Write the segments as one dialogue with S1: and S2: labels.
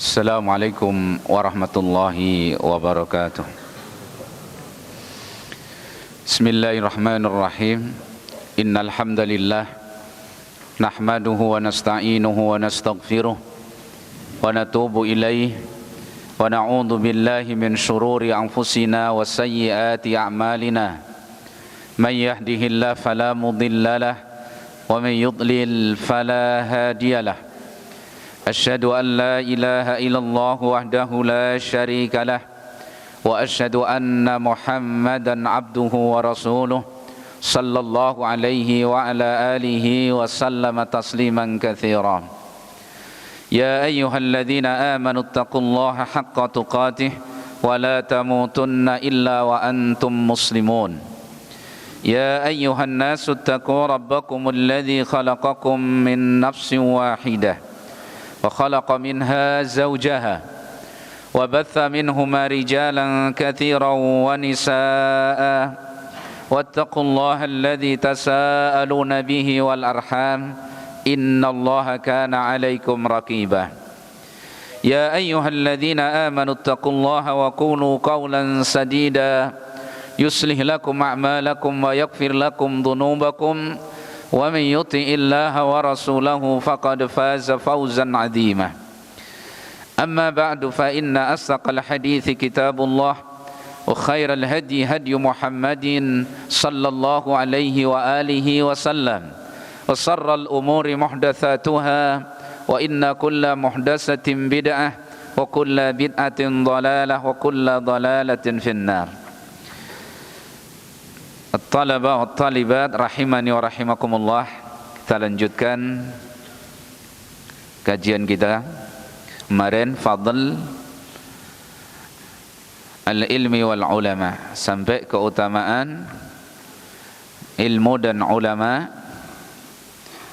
S1: Assalamualaikum warahmatullahi wabarakatuh. Bismillahirrahmanirrahim. Innal hamdalillah nahmaduhu wa nasta'inuhu wa nastaghfiruh wa natubu ilaihi wa na'udzu billahi min shururi anfusina wa sayyiati a'malina. May yahdihillahu fala mudilla lahu wa may yudlil fala hadiya lahu. أشهد أن لا إله إلا الله وحده لا شريك له وأشهد أن محمدا عبده ورسوله صلى الله عليه وعلى آله وسلم تسليما كثيرا. يا أيها الذين آمنوا اتقوا الله حق تقاته ولا تموتن إلا وأنتم مسلمون. يا أيها الناس اتقوا ربكم الذي خلقكم من نفس واحدة وخلق منها زوجها وبث منهما رجالا كثيرا ونساء واتقوا الله الذي تساءلون به والأرحام إن الله كان عليكم رقيبا. يا أيها الذين آمنوا اتقوا الله وقولوا قولا سديدا يصلح لكم أعمالكم ويغفر لكم ذنوبكم ومن يطع الله ورسوله فقد فاز فوزا عظيما. أما بعد فإن أصدق الحديث كتاب الله وخير الهدي هدي محمد صلى الله عليه وآله وسلم وشر الأمور محدثاتها وإن كل محدثة بدعة وكل بدعة ضلالة وكل ضلالة في النار. At-talaba wa talibat rahimani wa rahimakumullah. Kita lanjutkan kajian kita kemarin, fadl al-ilmi wal ulama, sampai keutamaan ilmu dan ulama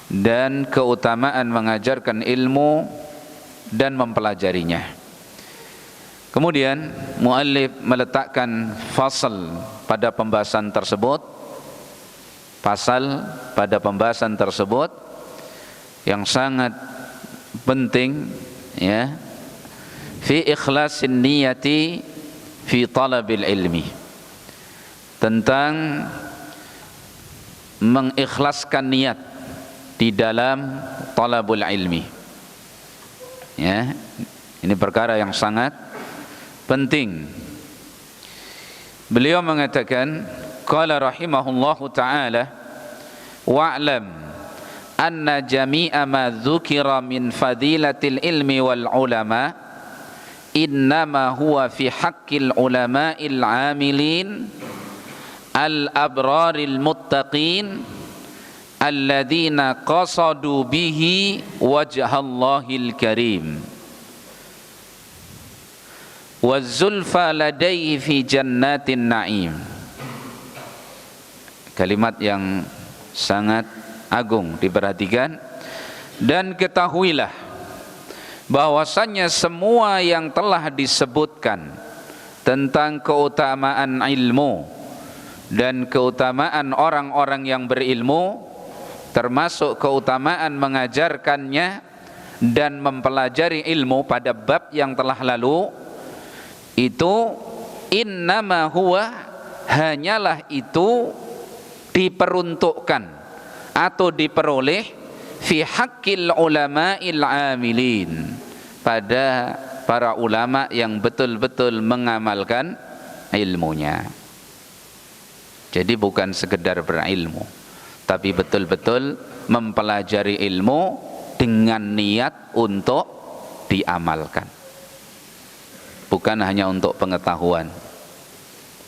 S1: dan keutamaan mengajarkan ilmu dan mempelajarinya. Kemudian muallif meletakkan fasal pada pembahasan tersebut, pasal pada pembahasan tersebut yang sangat penting, ya, fi ikhlasin niyati fi talabil ilmi, tentang mengikhlaskan niat di dalam talabul ilmi, ya. Ini perkara yang sangat penting. Beliau mengatakan, qala rahimahullahu ta'ala, wa'lam anna jami'a ma dzukira min fadilatil ilmi wal ulama innama huwa fi haqqil ulama'il 'amilin al abraril muttaqin alladzina qasadu bihi wajhallahil karim wazulfa ladaihi fi jannatin na'im. Kalimat yang sangat agung diperhatikan. Dan ketahuilah bahwasannya semua yang telah disebutkan tentang keutamaan ilmu dan keutamaan orang-orang yang berilmu, termasuk keutamaan mengajarkannya dan mempelajari ilmu pada bab yang telah lalu, itu innama huwa, hanyalah itu diperuntukkan atau diperoleh fi haqqil ulama'il 'amilin, pada para ulama yang betul-betul mengamalkan ilmunya. Jadi bukan sekedar berilmu, tapi betul-betul mempelajari ilmu dengan niat untuk diamalkan. Bukan hanya untuk pengetahuan,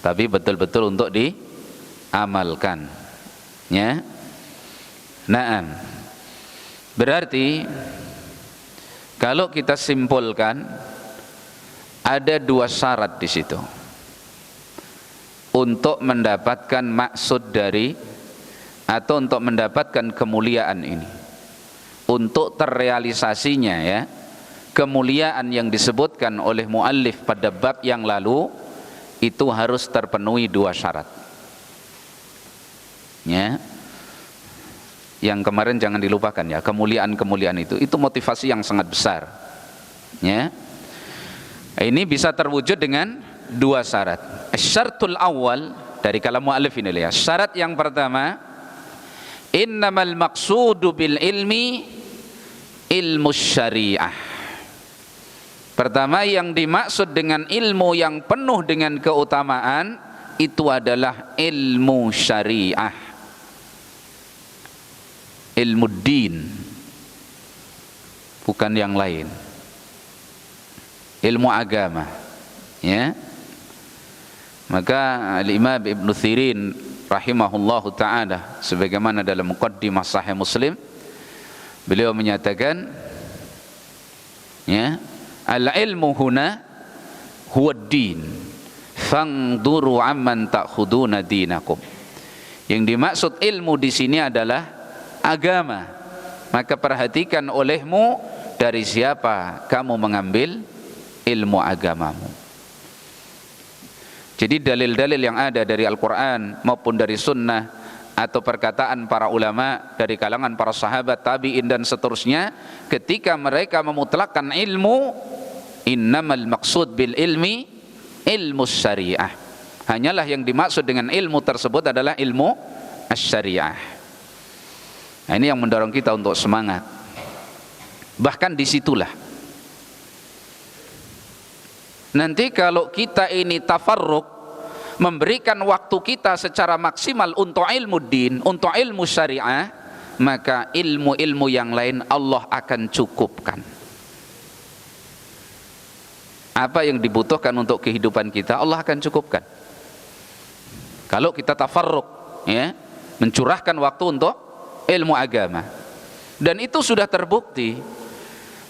S1: tapi betul-betul untuk diamalkan, ya. Naam. Berarti kalau kita simpulkan, ada dua syarat di situ untuk mendapatkan maksud dari, atau untuk mendapatkan kemuliaan ini, untuk terrealisasinya, ya, kemuliaan yang disebutkan oleh muallif pada bab yang lalu, itu harus terpenuhi dua syarat, ya. Yang kemarin jangan dilupakan, ya, kemuliaan-kemuliaan itu motivasi yang sangat besar, ya. Ini bisa terwujud dengan dua syarat. Syaratul awal dari kalam mu'allif ini ya. Syarat yang pertama, innamal maqsudu bil ilmi ilmu syariah. Pertama, yang dimaksud dengan ilmu yang penuh dengan keutamaan itu adalah ilmu syariah, ilmu din, bukan yang lain, ilmu agama, ya. Maka Al-Imam Ibn Thirin rahimahullahu ta'ala sebagaimana dalam Muqaddimah Sahih Muslim, beliau menyatakan, ya, al-ilmu huna huwa din fangduru amman ta'khuduna dinakum. Yang dimaksud ilmu di sini adalah agama, maka perhatikan olehmu dari siapa kamu mengambil ilmu agamamu. Jadi dalil-dalil yang ada dari Al-Quran maupun dari sunnah atau perkataan para ulama dari kalangan para sahabat, tabi'in dan seterusnya, ketika mereka memutlakkan ilmu, innamal maqsud bil ilmi ilmu syariah, hanyalah yang dimaksud dengan ilmu tersebut adalah ilmu syariah. Nah, ini yang mendorong kita untuk semangat. Bahkan disitulah nanti kalau kita ini tafarruq, memberikan waktu kita secara maksimal untuk ilmu din, untuk ilmu syariah, maka ilmu-ilmu yang lain Allah akan cukupkan. Apa yang dibutuhkan untuk kehidupan kita Allah akan cukupkan. Kalau kita tafarruq, ya, mencurahkan waktu untuk ilmu agama. Dan itu sudah terbukti.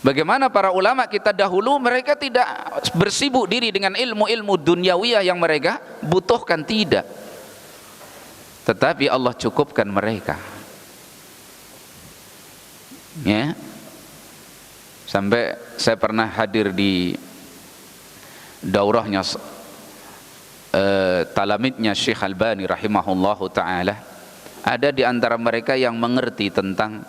S1: Bagaimana para ulama kita dahulu, mereka tidak bersibuk diri dengan ilmu-ilmu duniawiyah yang mereka butuhkan, tidak. Tetapi Allah cukupkan mereka. Ya. Sampai saya pernah hadir di daurahnya talamidnya Syekh Albani rahimahullahu ta'ala. Ada di antara mereka yang mengerti tentang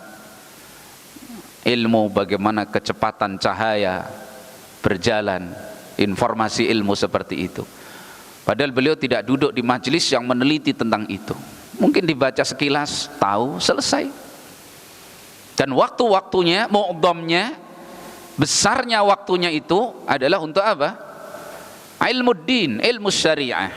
S1: ilmu, bagaimana kecepatan cahaya berjalan, informasi ilmu seperti itu. Padahal beliau tidak duduk di majelis yang meneliti tentang itu. Mungkin dibaca sekilas, tahu, selesai. Dan waktu-waktunya, mu'dhamnya, besarnya waktunya itu adalah untuk apa? Ilmu din, ilmu syariah.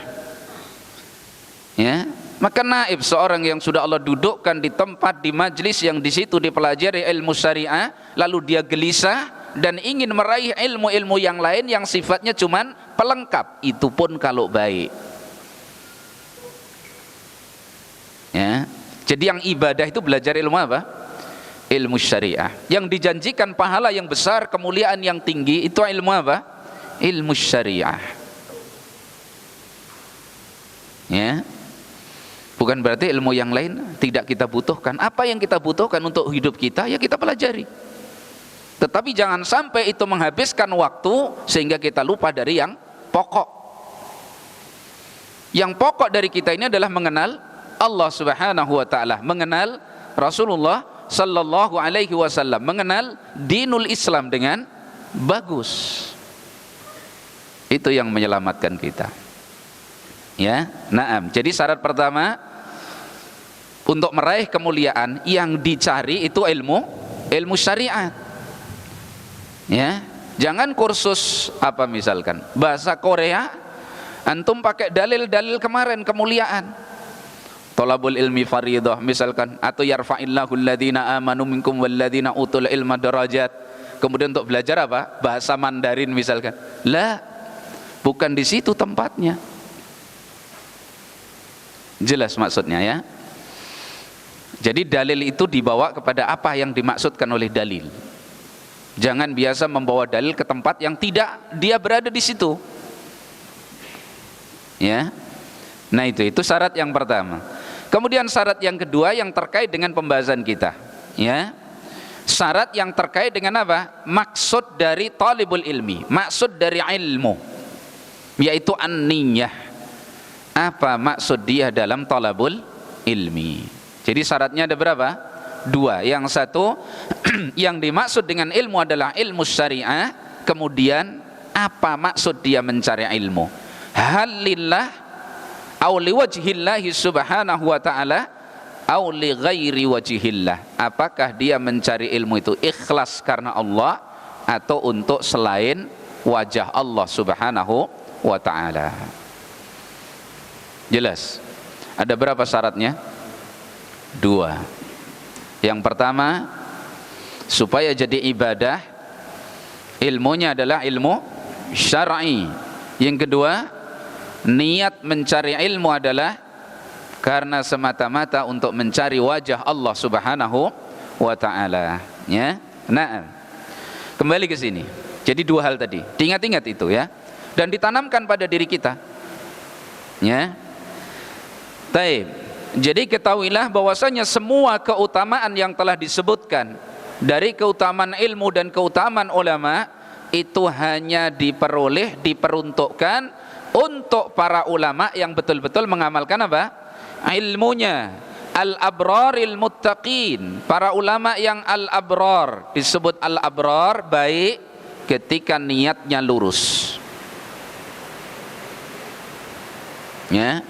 S1: Ya. Maka naib seorang yang sudah Allah dudukkan di tempat, di majlis yang di situ dipelajari ilmu syariah, lalu dia gelisah dan ingin meraih ilmu-ilmu yang lain yang sifatnya cuman pelengkap, itu pun kalau baik. Ya. Jadi yang ibadah itu belajar ilmu apa? Ilmu syariah. Yang dijanjikan pahala yang besar, kemuliaan yang tinggi, itu ilmu apa? Ilmu syariah. Ya. Bukan berarti ilmu yang lain tidak kita butuhkan. Apa yang kita butuhkan untuk hidup kita, ya kita pelajari. Tetapi jangan sampai itu menghabiskan waktu sehingga kita lupa dari yang pokok. Yang pokok dari kita ini adalah mengenal Allah Subhanahu wa ta'ala, mengenal Rasulullah sallallahu alaihi wasallam, mengenal dinul Islam dengan bagus. Itu yang menyelamatkan kita. Ya, naam. Jadi syarat pertama untuk meraih kemuliaan yang dicari itu ilmu syariat. Ya, jangan kursus apa misalkan bahasa Korea, antum pakai dalil-dalil kemarin kemuliaan. Thalabul ilmi fardhah misalkan, atau yarfa'illahu alladhina amanu minkum walladhina utul ilma darajat. Kemudian untuk belajar apa? Bahasa Mandarin misalkan. Lah, bukan di situ tempatnya. Jelas maksudnya ya. Jadi dalil itu dibawa kepada apa yang dimaksudkan oleh dalil. Jangan biasa membawa dalil ke tempat yang tidak dia berada di situ. Ya. Nah itu syarat yang pertama. Kemudian syarat yang kedua yang terkait dengan pembahasan kita, ya. Syarat yang terkait dengan apa? Maksud dari talibul ilmi, maksud dari ilmu, yaitu an-niyah. Apa maksud dia dalam talabul ilmi? Jadi syaratnya ada berapa? Dua. Yang satu yang dimaksud dengan ilmu adalah ilmu syariah, kemudian Apa maksud dia mencari ilmu? Halillah au liwajhillahi subhanahu wa ta'ala au li ghairi wajhillah. Apakah dia mencari ilmu itu ikhlas karena Allah atau untuk selain wajah Allah subhanahu wa ta'ala? Jelas? Ada berapa syaratnya? 2. Yang pertama, supaya jadi ibadah, ilmunya adalah ilmu syar'i. Yang kedua, niat mencari ilmu adalah karena semata-mata untuk mencari wajah Allah subhanahu wa ta'ala, ya. Nah, kembali ke sini. Jadi 2 hal tadi, diingat-ingat itu ya, dan ditanamkan pada diri kita, ya. Taib. Jadi ketahuilah bahwasanya semua keutamaan yang telah disebutkan dari keutamaan ilmu dan keutamaan ulama itu hanya diperuntukkan untuk para ulama yang betul-betul mengamalkan apa? Ilmunya. Al-abraril muttaqin, para ulama yang al-abrar. Disebut al-abrar baik ketika niatnya lurus, ya,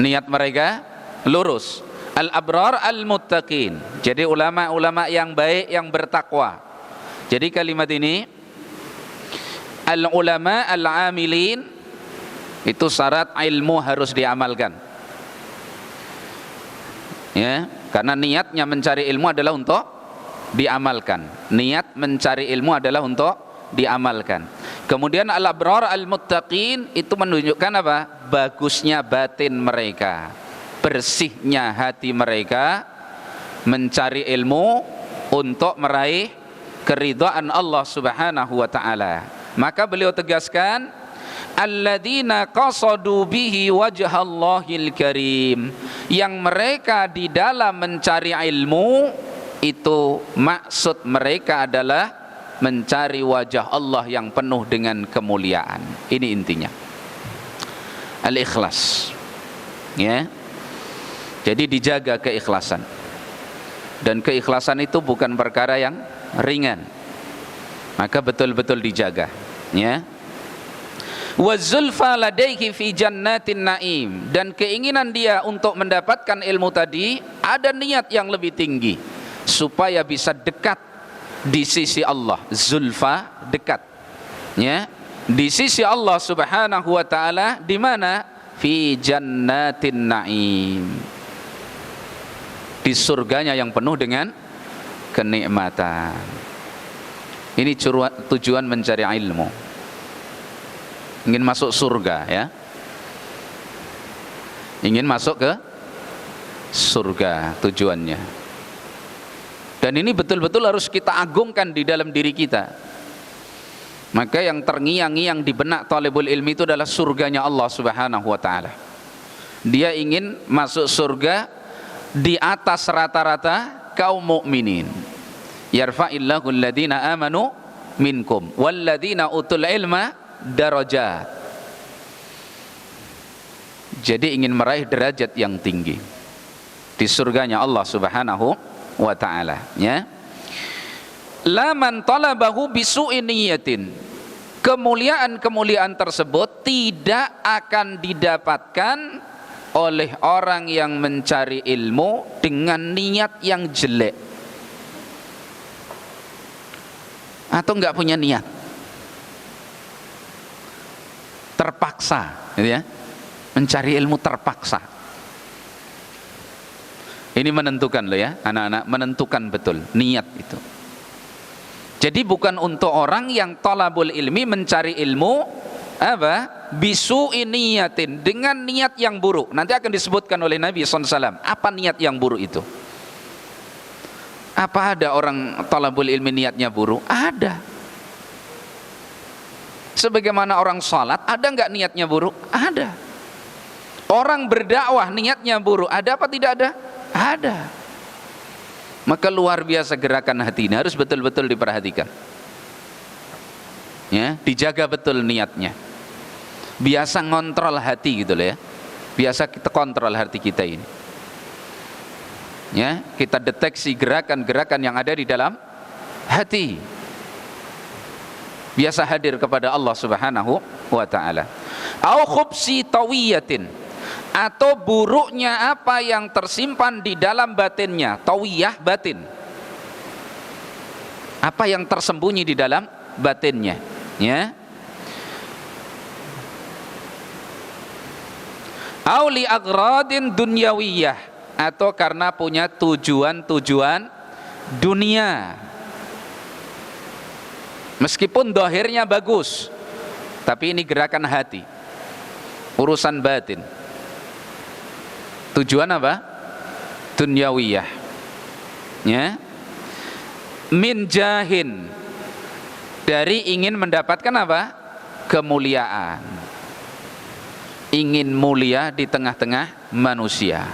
S1: niat mereka lurus. Al-abrar al-muttaqin, jadi ulama-ulama yang baik, yang bertakwa. Jadi kalimat ini al-ulama al-amilin, itu syarat ilmu harus diamalkan, ya, karena niatnya mencari ilmu adalah untuk diamalkan. Niat mencari ilmu adalah untuk diamalkan. Kemudian al-abrar al-muttaqin itu menunjukkan apa? Bagusnya batin mereka, bersihnya hati mereka mencari ilmu untuk meraih keridhaan Allah subhanahu wa ta'ala. Maka beliau tegaskan, alladzina qasadu bihi wajhallahil karim, yang mereka di dalam mencari ilmu itu maksud mereka adalah mencari wajah Allah yang penuh dengan kemuliaan. Ini intinya, al-ikhlas, ya. Jadi dijaga keikhlasan, dan keikhlasan itu bukan perkara yang ringan, maka betul-betul dijaga, ya. Wazulfa ladaihi fi jannatin naim, dan keinginan dia untuk mendapatkan ilmu tadi ada niat yang lebih tinggi supaya bisa dekat di sisi Allah. Zulfa, dekat, ya, di sisi Allah subhanahu wa ta'ala. Di mana? Fi jannatin naim, di surganya yang penuh dengan kenikmatan. Ini tujuan mencari ilmu, ingin masuk surga, ya, ingin masuk ke surga tujuannya. Dan ini betul-betul harus kita agungkan di dalam diri kita. Maka yang terngiang-ngiang di benak talibul ilmi itu adalah surganya Allah subhanahu wa ta'ala. Dia ingin masuk surga di atas rata-rata kaum mukminin. Yarfa'illahu alladhina amanu minkum walladhina utul ilma darajat. Jadi ingin meraih derajat yang tinggi di surganya Allah subhanahu wa ta'ala, ya. La man talabahu bisu'i niyatin, kemuliaan-kemuliaan tersebut tidak akan didapatkan oleh orang yang mencari ilmu dengan niat yang jelek atau enggak punya niat, terpaksa, gitu ya, mencari ilmu terpaksa. Ini menentukan loh, ya, anak-anak, menentukan betul niat itu. Jadi bukan untuk orang yang talabul ilmi, mencari ilmu apa? Bisu'i niyatin, dengan niat yang buruk. Nanti akan disebutkan oleh Nabi SAW apa niat yang buruk itu. Apa ada orang talabul ilmi niatnya buruk? Ada. Sebagaimana orang salat, ada enggak niatnya buruk? Ada. Orang berdakwah niatnya buruk, ada apa tidak ada? Ada. Maka luar biasa gerakan hati ini, harus betul-betul diperhatikan, ya, dijaga betul niatnya. Biasa ngontrol hati gitu loh, ya. Biasa kita kontrol hati kita ini, ya, kita deteksi gerakan-gerakan yang ada di dalam hati. biasa hadir kepada Allah Subhanahu wa taala. Au khubsi tawiyatin, atau buruknya apa yang tersimpan di dalam batinnya. Tawiyah, batin, apa yang tersembunyi di dalam batinnya, ya. Au li agradin dunyawiyah, atau karena punya tujuan-tujuan dunia. Meskipun dohirnya bagus, tapi ini gerakan hati, urusan batin. Tujuan apa? Dunyawiyah, ya. Min jahin, dari ingin mendapatkan apa? Kemuliaan, ingin mulia di tengah-tengah manusia.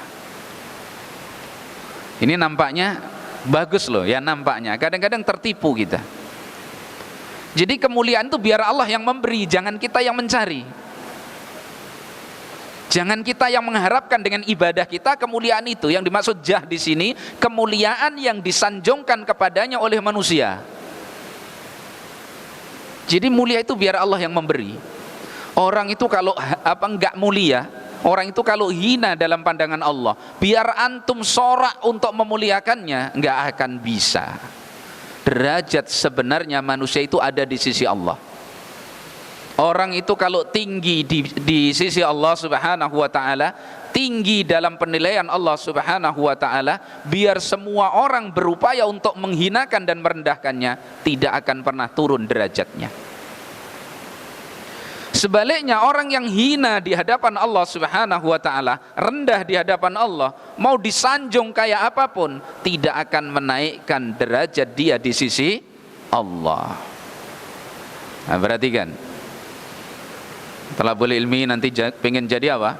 S1: Ini nampaknya bagus loh ya, nampaknya. Kadang-kadang tertipu kita. Jadi kemuliaan itu biar Allah yang memberi, jangan kita yang mencari. Jangan kita yang mengharapkan dengan ibadah kita kemuliaan itu. Yang dimaksud jah di sini, kemuliaan yang disanjungkan kepadanya oleh manusia. Jadi mulia itu biar Allah yang memberi. Orang itu kalau enggak mulia, orang itu kalau hina dalam pandangan Allah, biar antum sorak untuk memuliakannya, enggak akan bisa. Derajat sebenarnya manusia itu ada di sisi Allah. Orang itu kalau tinggi di sisi Allah Subhanahu wa taala, tinggi dalam penilaian Allah Subhanahu wa taala, biar semua orang berupaya untuk menghinakan dan merendahkannya, tidak akan pernah turun derajatnya. Sebaliknya, orang yang hina di hadapan Allah Subhanahu wa taala, rendah di hadapan Allah, mau disanjung kayak apapun, tidak akan menaikkan derajat dia di sisi Allah. Nah, perhatikan. Talabul ilmi nanti pengen jadi apa?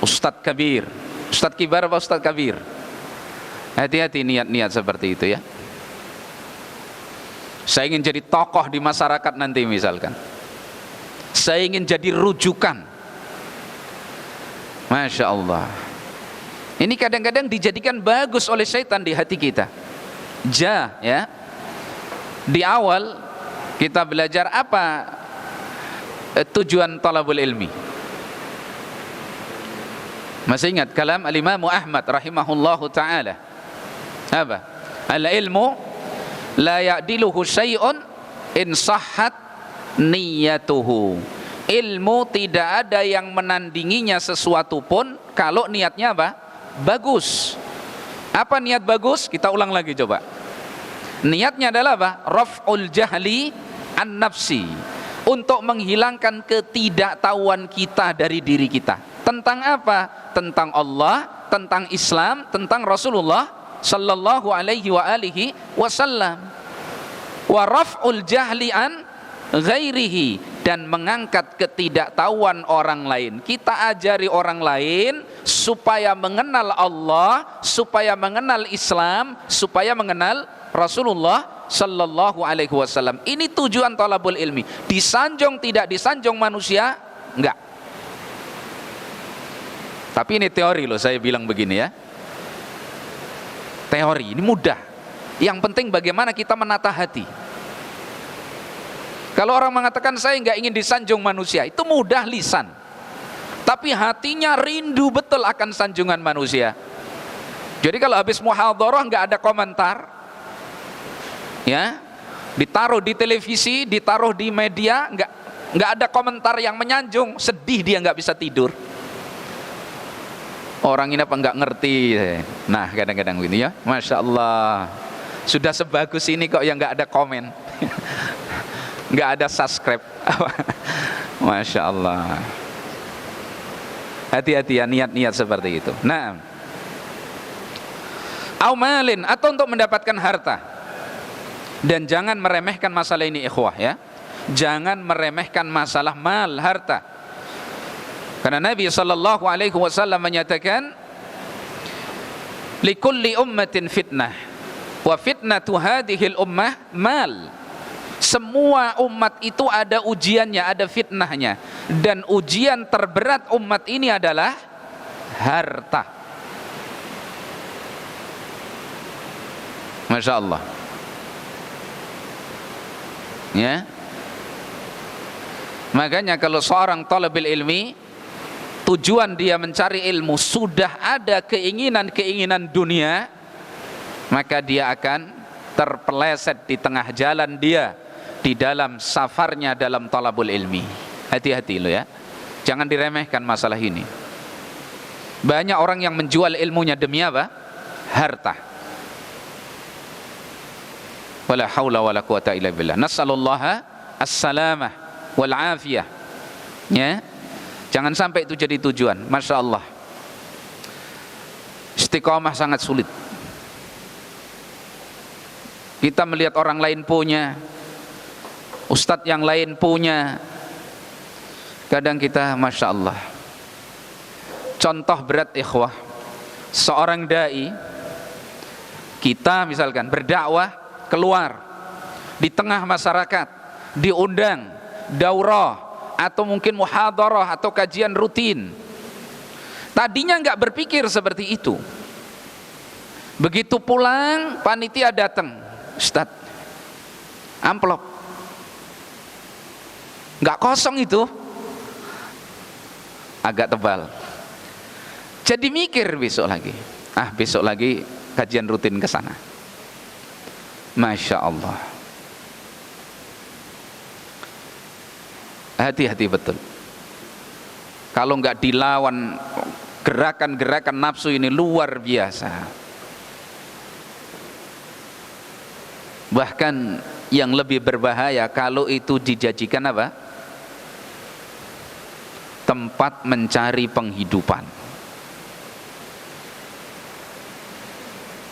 S1: Ustadz kabir. Ustadz kibar apa ustadz kabir? Hati-hati niat-niat seperti itu ya. Saya ingin jadi tokoh di masyarakat nanti misalkan. Saya ingin jadi rujukan. Masya Allah. Ini kadang-kadang dijadikan bagus oleh syaitan di hati kita. Ya. Di awal kita belajar apa tujuan talabul ilmi. Masih ingat kalam al-Imam Ahmad rahimahullahu ta'ala? Apa? Al-ilmu la ya'diluhu syai'un in sahhat niyatuhu. Ilmu tidak ada yang menandinginya sesuatu pun kalau niatnya apa? Bagus. Apa niat bagus? Kita ulang lagi coba. Niatnya adalah apa? Raf'ul jahli an nafsi, untuk menghilangkan ketidaktahuan kita dari diri kita. Tentang apa? Tentang Allah, tentang Islam, tentang Rasulullah sallallahu alaihi wa alihi wasallam. Wa raf'ul jahli an ghairihi, dan mengangkat ketidaktahuan orang lain. Kita ajari orang lain supaya mengenal Allah, supaya mengenal Islam, supaya mengenal Rasulullah sallallahu alaihi wasallam. Ini tujuan talabul ilmi. Disanjung tidak disanjung manusia, enggak. Tapi ini teori loh, saya bilang begini ya. Teori, ini mudah. Yang penting bagaimana kita menata hati. Kalau orang mengatakan saya nggak ingin disanjung manusia, itu mudah lisan, tapi hatinya rindu betul akan sanjungan manusia. Jadi kalau habis muhadharah nggak ada komentar, ya, ditaruh di televisi, ditaruh di media, nggak ada komentar yang menyanjung, sedih dia nggak bisa tidur. Orang ini apa nggak ngerti? Nah kadang-kadang begini ya, masya Allah, sudah sebagus ini kok yang nggak ada komen. Nggak ada subscribe. Masya Allah. Hati-hati ya niat-niat seperti itu. Nah, aumalin, atau untuk mendapatkan harta. Dan jangan meremehkan masalah ini ikhwah ya. Jangan meremehkan masalah mal, harta. Karena Nabi sallallahu alaihi wasallam menyatakan, likulli ummatin fitnah, wa fitnatu hadhil ummah mal. Semua umat itu ada ujiannya, ada fitnahnya, dan ujian terberat umat ini adalah harta. Masya Allah. Ya. Makanya kalau seorang talibul ilmi tujuan dia mencari ilmu sudah ada keinginan dunia, maka dia akan terpeleset di tengah jalan dia di dalam safarnya dalam talabul ilmi. Hati-hati lo ya, jangan diremehkan masalah ini. Banyak orang yang menjual ilmunya demi apa? Harta. Wala haula wala quwata illa billah. Nas'alullaha as-salamah wal afiyah. Ya. Jangan sampai itu jadi tujuan. Masya Allah, istiqamah sangat sulit. Kita melihat orang lain punya, ustadz yang lain punya, kadang kita Masya Allah. Contoh berat ikhwah, seorang da'i, kita misalkan berdakwah keluar di tengah masyarakat, diundang daurah atau mungkin muhadarah atau kajian rutin. Tadinya nggak berpikir seperti itu. Begitu pulang, panitia datang, Ustaz, amplop, nggak kosong itu, agak tebal. Jadi mikir besok lagi kajian rutin ke sana. Masya Allah, hati-hati betul. Kalau nggak dilawan, gerakan-gerakan nafsu ini luar biasa. Bahkan yang lebih berbahaya kalau itu dijadikan apa? Tempat mencari penghidupan.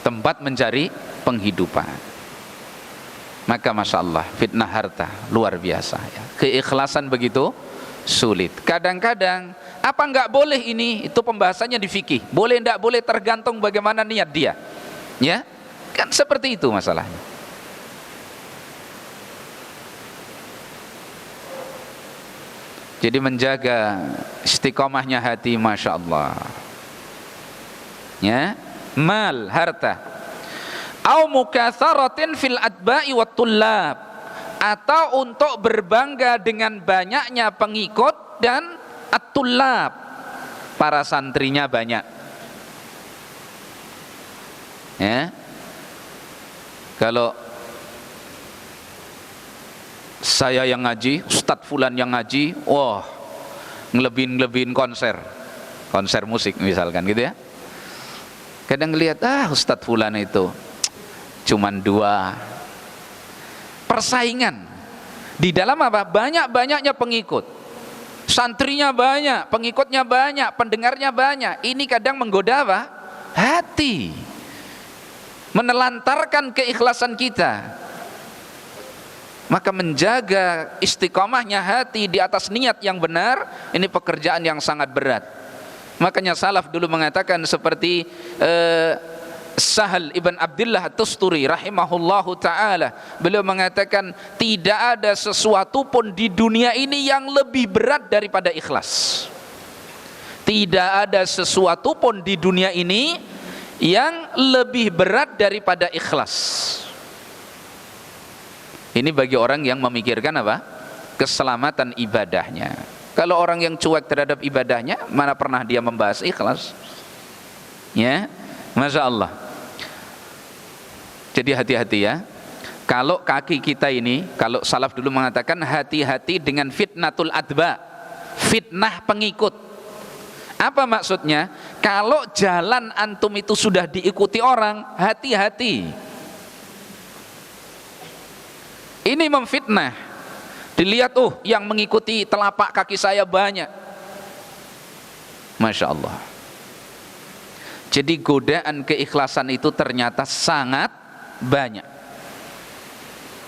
S1: Tempat mencari penghidupan. Maka Masya Allah, fitnah harta luar biasa ya. Keikhlasan begitu sulit. Kadang-kadang apa nggak boleh ini, itu pembahasannya di fikih. Boleh nggak boleh tergantung bagaimana niat dia. Ya, kan seperti itu masalahnya. Jadi menjaga istiqomahnya hati, Masya Allah. Ya, mal, harta. Au mukatsaratin fil atba'i wat tullab, atau untuk berbangga dengan banyaknya pengikut dan at-tullab, para santrinya banyak. Ya. Kalau saya yang ngaji, Ustadz Fulan yang ngaji, wah, ngelebihin konser musik misalkan gitu ya. Kadang ngelihat, Ustadz Fulan itu cuman 2. Persaingan di dalam apa? Banyak-banyaknya pengikut, santrinya banyak, pengikutnya banyak, pendengarnya banyak. Ini kadang menggoda apa? Hati, menelantarkan keikhlasan kita. Maka menjaga istiqomahnya hati di atas niat yang benar, ini pekerjaan yang sangat berat. Makanya salaf dulu mengatakan seperti Sahal ibn Abdullah Tusturi rahimahullahu ta'ala, beliau mengatakan tidak ada sesuatu pun di dunia ini yang lebih berat daripada ikhlas. Tidak ada sesuatu pun di dunia ini yang lebih berat daripada ikhlas. Ini bagi orang yang memikirkan apa? Keselamatan ibadahnya. Kalau orang yang cuek terhadap ibadahnya, mana pernah dia membahas ikhlas? Ya, Masya Allah. Jadi hati-hati ya. Kalau kaki kita ini, kalau salaf dulu mengatakan hati-hati dengan fitnatul adba, fitnah pengikut. Apa maksudnya? Kalau jalan antum itu sudah diikuti orang, hati-hati. Ini memfitnah. Dilihat, yang mengikuti telapak kaki saya banyak. Masya Allah. Jadi godaan keikhlasan itu ternyata sangat banyak.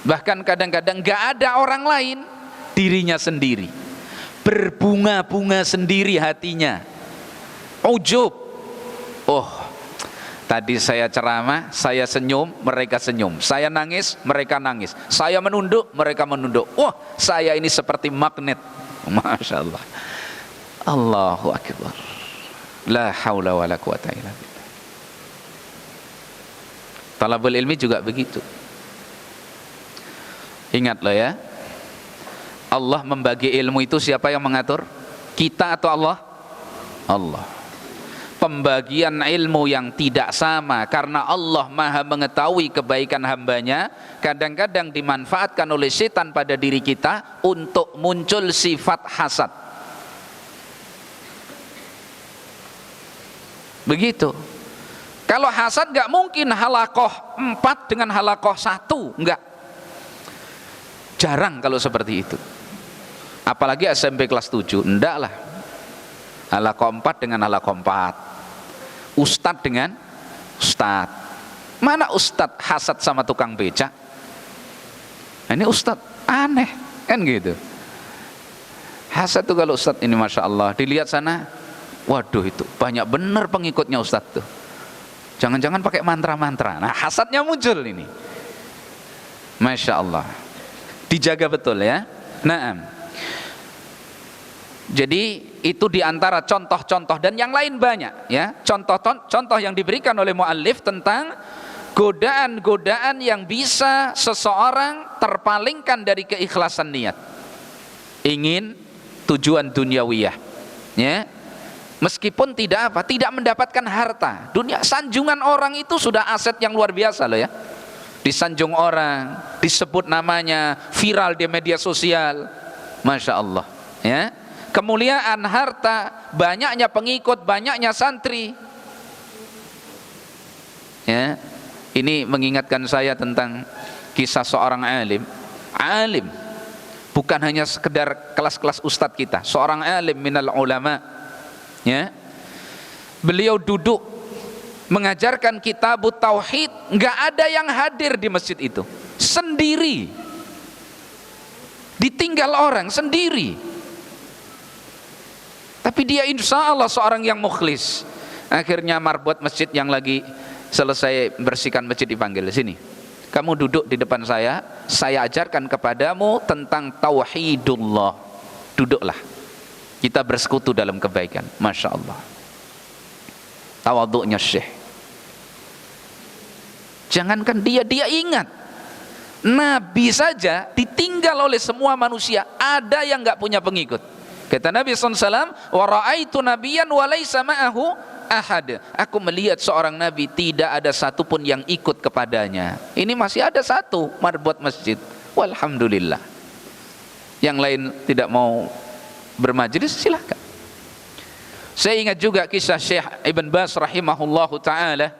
S1: Bahkan kadang-kadang gak ada orang lain, dirinya sendiri, berbunga-bunga sendiri hatinya, ujub. Tadi saya ceramah, saya senyum, mereka senyum, saya nangis, mereka nangis, saya menunduk, mereka menunduk. Saya ini seperti magnet. Masya Allah. Allahu Akbar. La haula wala quwata illa billah. Talabul ilmi juga begitu. Ingat loh ya, Allah membagi ilmu itu siapa yang mengatur? Kita atau Allah? Allah. Pembagian ilmu yang tidak sama karena Allah maha mengetahui kebaikan hambanya, kadang-kadang dimanfaatkan oleh setan pada diri kita untuk muncul sifat hasad. Begitu. Kalau hasad gak mungkin halakoh 4 dengan halakoh 1, enggak. Jarang kalau seperti itu. Apalagi SMP kelas 7, enggak lah. Halakoh 4 dengan halakoh 4. Ustadz dengan ustadz. Mana ustadz hasad sama tukang becak? Ini ustadz aneh kan gitu. Hasad tuh kalau ustadz ini masya Allah, dilihat sana, waduh itu banyak bener pengikutnya ustadz tuh. Jangan-jangan pakai mantra-mantra. Nah hasadnya muncul ini. Masya Allah. Dijaga betul ya. Naam. Jadi itu diantara contoh-contoh dan yang lain banyak ya. Contoh yang diberikan oleh muallif tentang godaan-godaan yang bisa seseorang terpalingkan dari keikhlasan niat. Ingin tujuan duniawiyah ya. Meskipun tidak mendapatkan harta. Dunia sanjungan orang itu sudah aset yang luar biasa loh ya. Disanjung orang, disebut namanya, viral di media sosial. Masya Allah ya. Kemuliaan harta, banyaknya pengikut, banyaknya santri. Ya, ini mengingatkan saya tentang kisah seorang alim. Alim, bukan hanya sekedar kelas-kelas ustadz kita. Seorang alim minal ulama. Ya, beliau duduk mengajarkan kitabut tauhid, nggak ada yang hadir di masjid itu, sendiri. Ditinggal orang sendiri. Tapi dia insya Allah seorang yang mukhlis. Akhirnya marbot masjid yang lagi selesai bersihkan masjid dipanggil, sini, kamu duduk di depan saya ajarkan kepadamu tentang tauhidullah. Duduklah, kita bersekutu dalam kebaikan. Masya Allah, tawaduknya syekh. Jangankan dia ingat Nabi saja ditinggal oleh semua manusia, ada yang gak punya pengikut. Kata Nabi SAW, wa ra'aitu nabiyan wa laysa ma'ahu ahad. Aku melihat seorang nabi tidak ada satupun yang ikut kepadanya. Ini masih ada satu marbot masjid. Walhamdulillah. Yang lain tidak mau bermajlis, silakan. Saya ingat juga kisah Syekh Ibn Baz rahimahullahu ta'ala.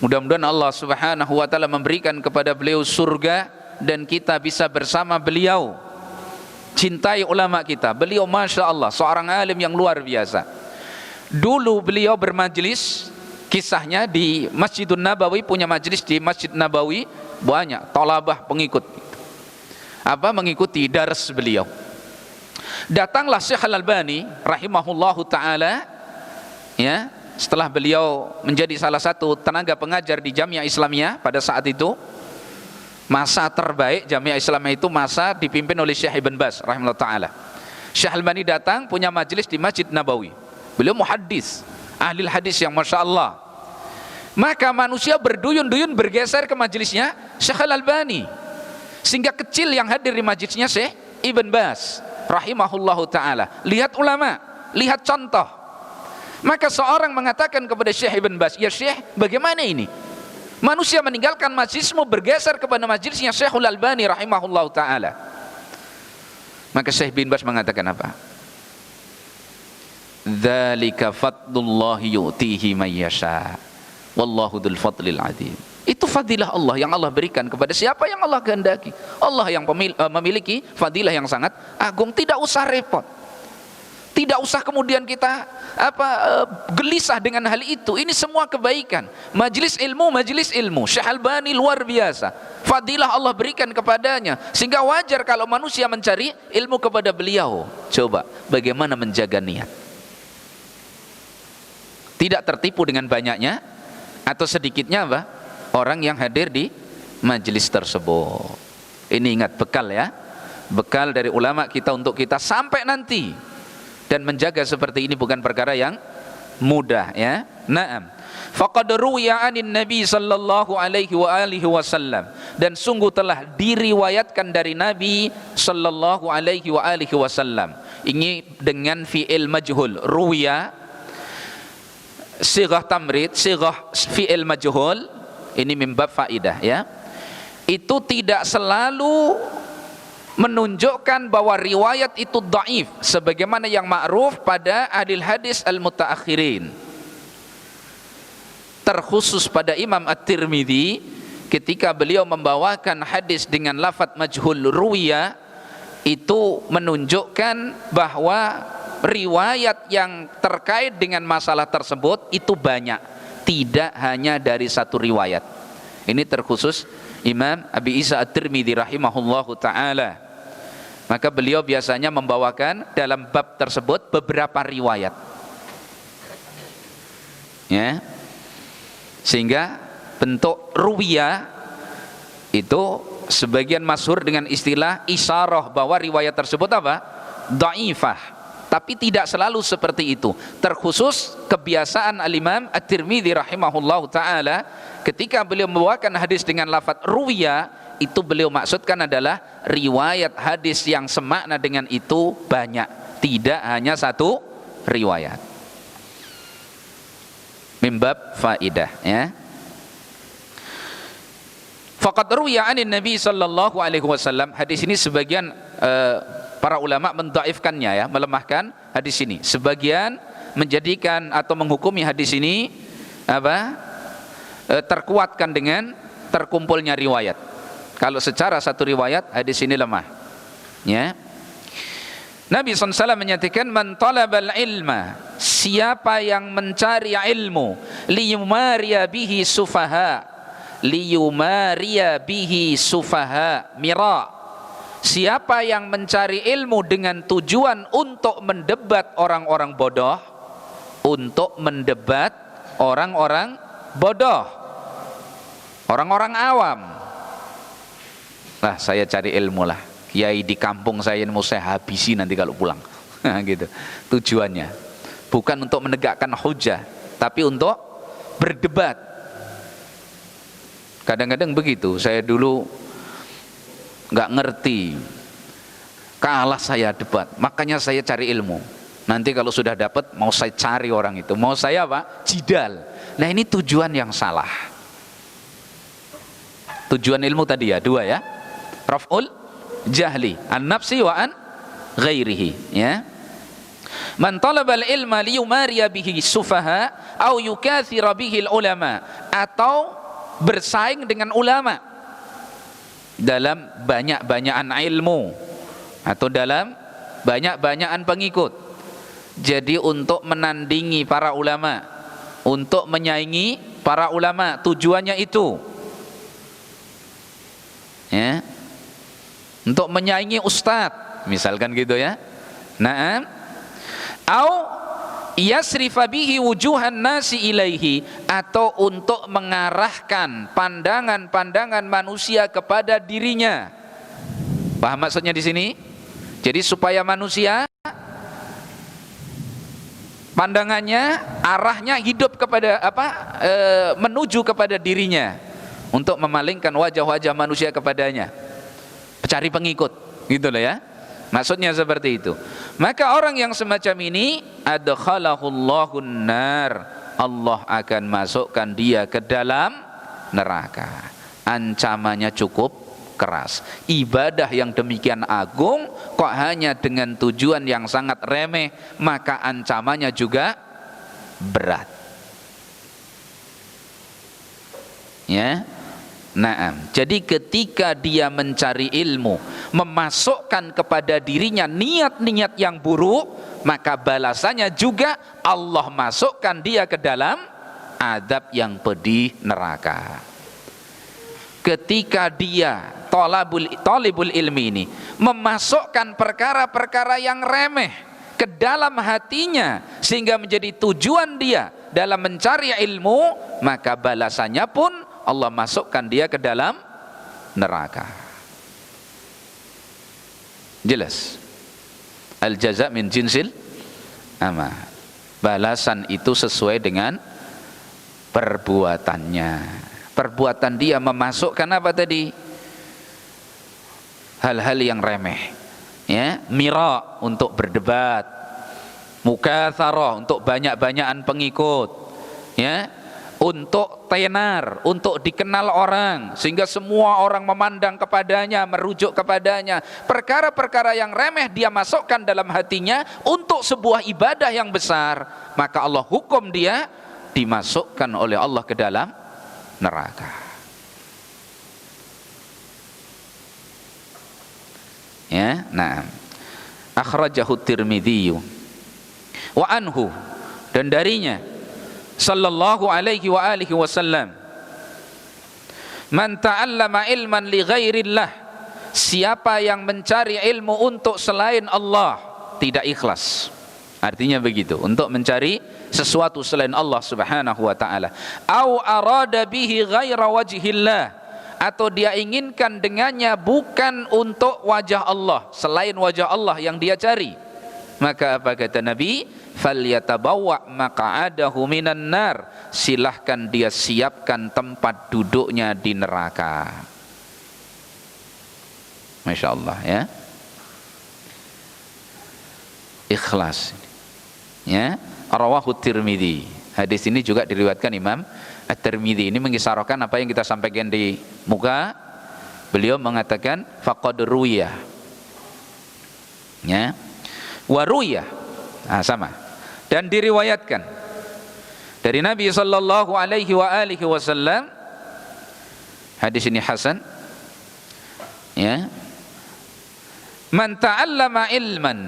S1: Mudah-mudahan Allah subhanahu wa ta'ala memberikan kepada beliau surga dan kita bisa bersama beliau. Cintai ulama kita. Beliau masya Allah seorang alim yang luar biasa. Dulu beliau bermajlis, kisahnya di Masjidun Nabawi, punya majlis di Masjid Nabawi, banyak thalabah pengikut. Mengikuti dars beliau. Datanglah Syekh Al-Albani rahimahullahu taala ya, setelah beliau menjadi salah satu tenaga pengajar di Jamiah Islamiyah pada saat itu. Masa terbaik Jamiah Islamiyah itu masa dipimpin oleh Syekh Ibn Baz rahimahullah ta'ala. Syekh Al-Albani datang punya majlis di Masjid Nabawi. Beliau muhaddis, ahli hadis yang masya Allah. Maka manusia berduyun-duyun bergeser ke majlisnya Syekh Al-Albani, sehingga kecil yang hadir di majlisnya Syekh Ibn Baz rahimahullahu ta'ala. Lihat ulama, lihat contoh. Maka seorang mengatakan kepada Syekh Ibn Baz, ya Syekh, bagaimana ini? Manusia meninggalkan majlismu bergeser kepada majlisnya Syekhul Albani rahimahullah ta'ala. Maka Syekh bin Baz mengatakan apa? Dzalika fadlullahi yu'tihi man yasha wallahu dzul fadlil adzim. Itu fadilah Allah yang Allah berikan kepada siapa yang Allah kehendaki. Allah yang memiliki fadilah yang sangat agung. Tidak usah repot, tidak usah kemudian kita gelisah dengan hal itu. Ini semua kebaikan. Majlis ilmu Syekh Albani luar biasa, fadilah Allah berikan kepadanya, sehingga wajar kalau manusia mencari ilmu kepada beliau. Coba bagaimana menjaga niat, tidak tertipu dengan banyaknya atau sedikitnya orang yang hadir di majlis tersebut. Ini ingat, bekal ya, bekal dari ulama kita untuk kita sampai nanti. Dan menjaga seperti ini bukan perkara yang mudah ya. Naam. Faqad ruwiya 'anin Nabi sallallahu alaihi wa alihi wasallam. dan sungguh telah diriwayatkan dari Nabi sallallahu alaihi wasallam. Ini dengan fi'il majhul, ruwiya, sighah tamrid, sighah fi'il majhul, ini min bab faidah ya. Itu tidak selalu menunjukkan bahwa riwayat itu dhaif sebagaimana yang ma'ruf pada ahli hadis al-mutaakhirin. Terkhusus pada Imam At-Tirmidzi ketika beliau membawakan hadis dengan lafadz majhul ruwiya, itu menunjukkan bahwa riwayat yang terkait dengan masalah tersebut itu banyak, tidak hanya dari satu riwayat. Ini terkhusus Imam Abi Isa At-Tirmidzi rahimahullahu ta'ala. Maka beliau biasanya membawakan dalam bab tersebut beberapa riwayat ya, sehingga bentuk ruwiyah itu sebagian masyhur dengan istilah isyarah bahwa riwayat tersebut apa? Dhaifah. Tapi tidak selalu seperti itu. Terkhusus kebiasaan al-Imam At-Tirmidzi rahimahullahu ta'ala, ketika beliau membawakan hadis dengan lafadz ruwiyah, itu beliau maksudkan adalah riwayat hadis yang semakna dengan itu banyak, tidak hanya satu riwayat. Mimbab faidah ya. Faqad ruwiya 'anin Nabi sallallahu alaihi wasallam. Hadis ini sebagian para ulama mendhaifkannya ya, melemahkan hadis ini. Sebagian menjadikan atau menghukumi hadis ini terkuatkan dengan terkumpulnya riwayat. Kalau secara satu riwayat hadis ini lemah ya. Nabi SAW menyatakan, man talabal ilma, siapa yang mencari ilmu, liyumariya bihi sufaha, liyumariya bihi sufaha mira, siapa yang mencari ilmu dengan tujuan untuk mendebat orang-orang bodoh, untuk mendebat orang-orang bodoh, orang-orang awam. Lah saya cari ilmu lah, kiai di kampung saya ini mau saya habisi nanti kalau pulang. Gitu tujuannya, bukan untuk menegakkan hujah, tapi untuk berdebat. Kadang-kadang begitu, saya dulu nggak ngerti, kalah saya debat, makanya saya cari ilmu. Nanti kalau sudah dapat mau saya cari orang itu, mau saya apa? Jidal. Nah ini tujuan yang salah. Tujuan ilmu tadi ya dua ya, raf'ul jahli an nafsi wa an ghairihi ya. Man talabal ilma liyumariya bihi sufaha au yukathira bihi ulama, atau bersaing dengan ulama dalam banyak-banyakan ilmu atau dalam banyak-banyakan pengikut. Jadi untuk menandingi para ulama, untuk menyaingi para ulama, tujuannya itu ya, untuk menyaingi ustadz misalkan gitu ya. Naam, au yasrifa bihi wujuhan nasi ilaihi, atau untuk mengarahkan pandangan-pandangan manusia kepada dirinya. Paham maksudnya di sini? Jadi supaya manusia pandangannya, arahnya hidup kepada menuju kepada dirinya, untuk memalingkan wajah-wajah manusia kepadanya, cari pengikut, gitu loh ya. Maksudnya seperti itu. Maka orang yang semacam ini adkhalahullahu nar, Allah akan masukkan dia ke dalam neraka. Ancamannya cukup keras. Ibadah yang demikian agung kok hanya dengan tujuan yang sangat remeh, maka ancamannya juga berat. Ya. Naam. Jadi ketika dia mencari ilmu, memasukkan kepada dirinya niat-niat yang buruk, maka balasannya juga Allah masukkan dia ke dalam azab yang pedih, neraka. Ketika dia talibul ilmi ini memasukkan perkara-perkara yang remeh ke dalam hatinya sehingga menjadi tujuan dia dalam mencari ilmu, maka balasannya pun Allah masukkan dia ke dalam neraka. Jelas. Al-jaza' min jinsil amal. Balasan itu sesuai dengan perbuatannya. Perbuatan dia memasukkan apa tadi? hal-hal yang remeh, ya, mira untuk berdebat, mukatsarah untuk banyak-banyakan pengikut, ya, untuk tenar, untuk dikenal orang sehingga semua orang memandang kepadanya, merujuk kepadanya. Perkara-perkara yang remeh dia masukkan dalam hatinya untuk sebuah ibadah yang besar, maka Allah hukum dia dimasukkan oleh Allah ke dalam neraka. Ya, nah, akhrajahu Tirmidzi wa anhu, dan darinya sallallahu alaihi wa alihi wasallam, man ta'allama ilman li ghairillah, siapa yang mencari ilmu untuk selain Allah tidak ikhlas. Artinya begitu, untuk mencari sesuatu selain Allah Subhanahu wa taala, au arada bihi ghaira wajhillah, atau dia inginkan dengannya bukan untuk wajah Allah, selain wajah Allah yang dia cari, maka apa kata Nabi? Falyatabawwa maq'adahu minan nar, silahkan dia siapkan tempat duduknya di neraka. Masya Allah, ya, ikhlas, ya. Rawahu Tirmidzi, hadis ini juga diriwayatkan Imam At-Tirmidzi. Ini mengisyaratkan apa yang kita sampaikan di muka. Beliau mengatakan faqad ruwiya, ya, wa ruwiya, nah, sama, dan diriwayatkan dari Nabi sallallahu alaihi wa alihi wasallam, hadis ini hasan, ya, man ta'allama ilman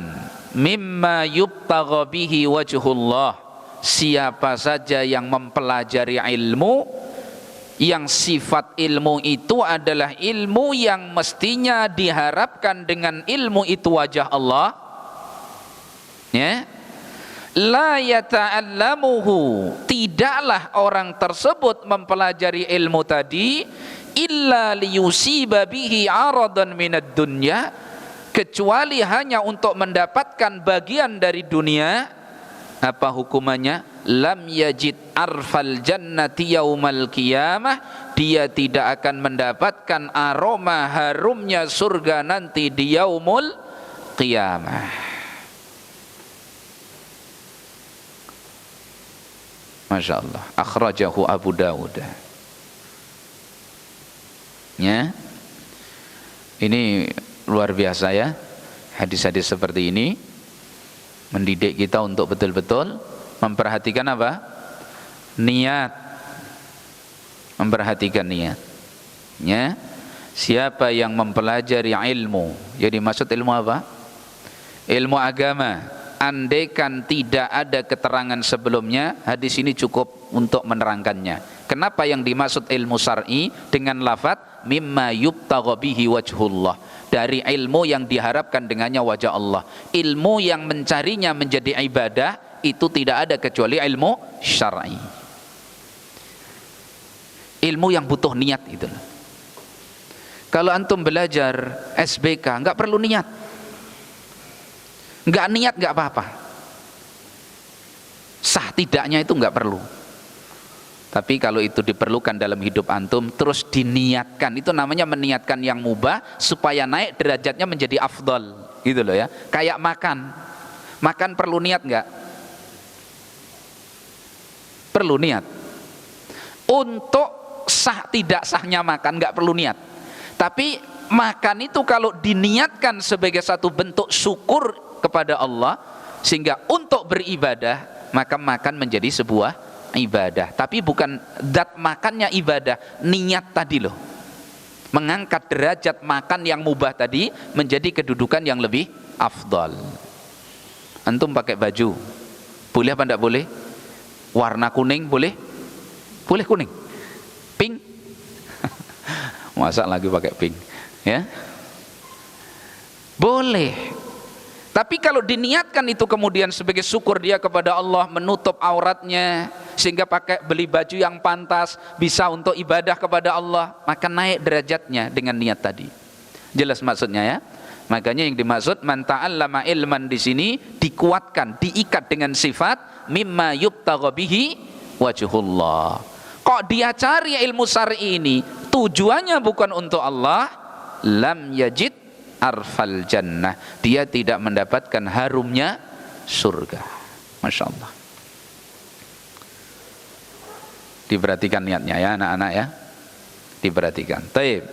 S1: mimma yubtagha bihi wajhullah, siapa saja yang mempelajari ilmu yang sifat ilmu itu adalah ilmu yang mestinya diharapkan dengan ilmu itu wajah Allah, ya, la yata'allamuhu, tidaklah orang tersebut mempelajari ilmu tadi illa liyusiba bihi aradan minad dunya, kecuali hanya untuk mendapatkan bagian dari dunia. Apa hukumannya? Lam yajid arfal jannati yaumal qiyamah, dia tidak akan mendapatkan aroma harumnya surga nanti di yaumul qiyamah. Masya Allah. Akhrajahu Abu Dawud. Ya, ini luar biasa, ya, hadis-hadis seperti ini mendidik kita untuk betul-betul memperhatikan apa? Niat. Memperhatikan niat, ya. Siapa yang mempelajari ilmu, jadi maksud ilmu apa? Ilmu agama. Andaikan tidak ada keterangan sebelumnya, hadis ini cukup untuk menerangkannya. Kenapa yang dimaksud ilmu syar'i dengan lafaz mimma yubtagha bihi wajhullah, dari ilmu yang diharapkan dengannya wajah Allah. Ilmu yang mencarinya menjadi ibadah itu tidak ada kecuali ilmu syar'i. Ilmu yang butuh niat itu. Kalau antum belajar SBK enggak perlu niat. Enggak niat enggak apa-apa. Sah tidaknya itu enggak perlu. Tapi kalau itu diperlukan dalam hidup antum, terus diniatkan, itu namanya meniatkan yang mubah supaya naik derajatnya menjadi afdal, gitu loh, ya. Kayak makan. Makan perlu niat enggak? Perlu niat. Untuk sah tidak sahnya makan enggak perlu niat. Tapi makan itu kalau diniatkan sebagai satu bentuk syukur kepada Allah, sehingga untuk beribadah, maka makan menjadi sebuah ibadah. Tapi bukan zat makannya ibadah, niat tadi loh, mengangkat derajat makan yang mubah tadi menjadi kedudukan yang lebih afdal. Antum pakai baju, boleh apa enggak boleh? Warna kuning boleh? Boleh kuning. Pink? Masa lagi pakai pink, ya? Boleh. Tapi kalau diniatkan itu kemudian sebagai syukur dia kepada Allah, menutup auratnya sehingga pakai beli baju yang pantas, bisa untuk ibadah kepada Allah, maka naik derajatnya dengan niat tadi. Jelas maksudnya, ya? Makanya yang dimaksud man ta'allama ilman di sini dikuatkan, diikat dengan sifat mimma yubtagha bihi wajhullah. Kok dia cari ilmu syar'i ini tujuannya bukan untuk Allah, lam yajid arfal jannah, dia tidak mendapatkan harumnya surga. Masya Allah. Diperhatikan niatnya ya anak-anak ya, diperhatikan. Taib.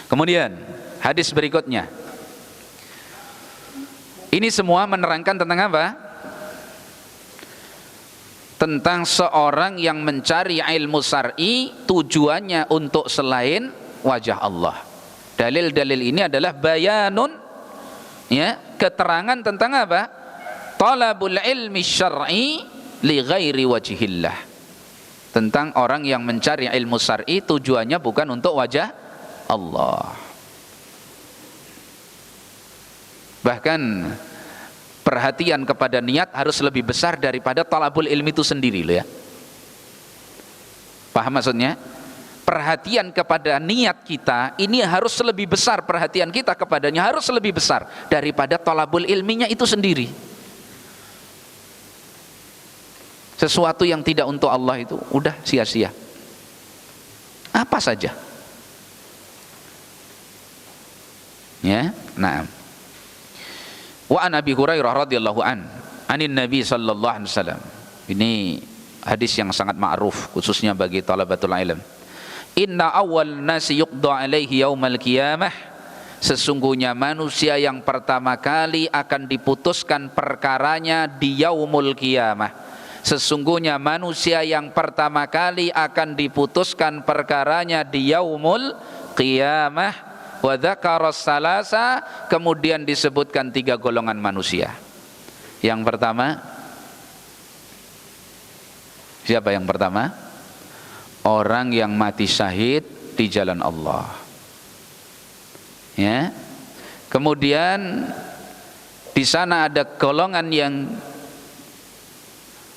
S1: Kemudian hadis berikutnya, ini semua menerangkan tentang apa? Tentang seorang yang mencari ilmu syar'i tujuannya untuk selain wajah Allah. Dalil-dalil ini adalah bayanun, ya, keterangan tentang apa? Talabul ilmi syar'i li ghairi wajhillah. Tentang orang yang mencari ilmu syar'i tujuannya bukan untuk wajah Allah. Bahkan perhatian kepada niat harus lebih besar daripada talabul ilmi itu sendiri loh ya. Paham maksudnya? Perhatian kepada niat kita ini harus lebih besar, perhatian kita kepadanya harus lebih besar daripada talabul ilminya itu sendiri. Sesuatu yang tidak untuk Allah itu udah sia-sia. Apa saja. Ya, nah. Wa an Abi Hurairah radhiyallahu anin Nabi sallallahu alaihi wasallam. Ini hadis yang sangat ma'ruf khususnya bagi talabatul ilm. Inna awwal nasi yuqda alaihi yaumal qiyamah, sesungguhnya manusia yang pertama kali akan diputuskan perkaranya di yaumul qiyamah. Sesungguhnya manusia yang pertama kali akan diputuskan perkaranya di yaumul qiyamah. Wa dzakara salasa, kemudian disebutkan 3 golongan manusia. Yang pertama, siapa yang pertama? Orang yang mati syahid di jalan Allah. Ya. Kemudian di sana ada golongan yang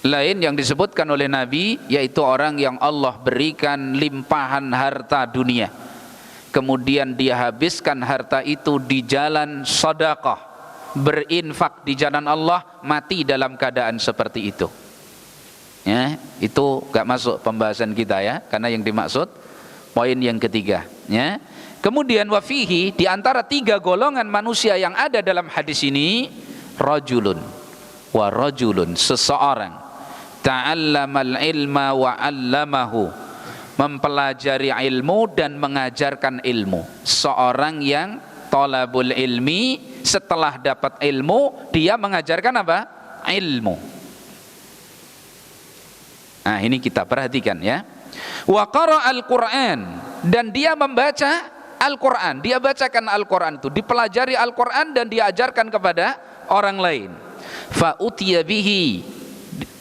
S1: lain yang disebutkan oleh Nabi, yaitu orang yang Allah berikan limpahan harta dunia. Kemudian dia habiskan harta itu di jalan sedekah, berinfak di jalan Allah, mati dalam keadaan seperti itu. Ya, itu gak masuk pembahasan kita ya, karena yang dimaksud poin yang ketiga. Ya. Kemudian wafihi, di antara 3 golongan manusia yang ada dalam hadis ini, rajulun wa rajulun, seseorang ta'allamal ilma wa 'allamahu, mempelajari ilmu dan mengajarkan ilmu. Seorang yang talabul ilmi, setelah dapat ilmu dia mengajarkan apa? Ilmu. Nah, ini kita perhatikan ya. Wa qara'al Qur'an, dan dia membaca Al-Qur'an, dia bacakan Al-Qur'an itu, dipelajari Al-Qur'an dan diajarkan kepada orang lain. Fa utiya bihi,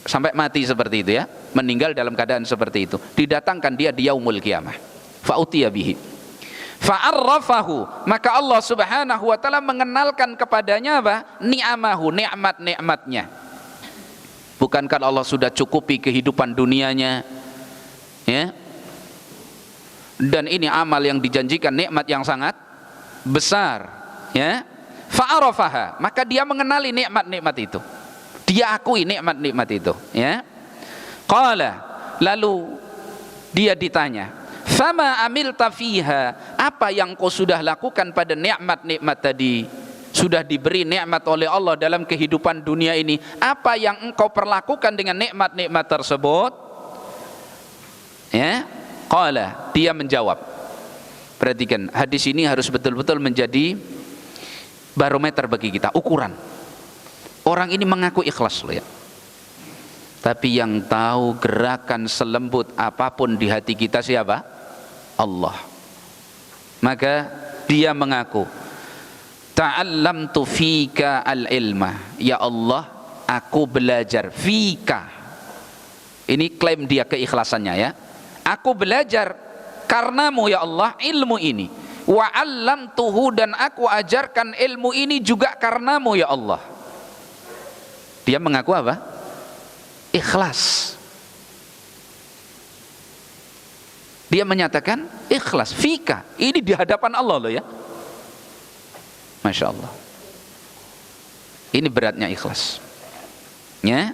S1: sampai mati seperti itu ya, meninggal dalam keadaan seperti itu, didatangkan dia di yaumul qiyamah. Fa utiya bihi fa'arrafahu, maka Allah subhanahu wa ta'ala mengenalkan kepadanya apa? Ni'amahu, nikmat-nikmatnya. Bukankah Allah sudah cukupi kehidupan dunianya ya? Dan ini amal yang dijanjikan, nikmat yang sangat besar ya. Fa'arafaha, maka dia mengenali nikmat-nikmat itu, dia akui nikmat-nikmat itu ya. Qala, lalu dia ditanya, fama amilta fiha, apa yang kau sudah lakukan pada nikmat-nikmat tadi? Sudah diberi nikmat oleh Allah dalam kehidupan dunia ini, apa yang engkau perlakukan dengan nikmat-nikmat tersebut? Ya, qala, dia menjawab. Perhatikan, hadis ini harus betul-betul menjadi barometer bagi kita, ukuran. Orang ini mengaku ikhlas loh ya, tapi yang tahu gerakan selembut apapun di hati kita siapa? Allah. Maka dia mengaku, ta'allamtu fika al-ilma, ya Allah, aku belajar fika. Ini klaim dia keikhlasannya ya. Aku belajar karenamu ya Allah ilmu ini. Wa 'allamtuhu, dan aku ajarkan ilmu ini juga karenamu ya Allah. Dia mengaku apa? Ikhlas. Dia menyatakan ikhlas fika, ini di hadapan Allah loh ya. Masya Allah, ini beratnya ikhlas ya.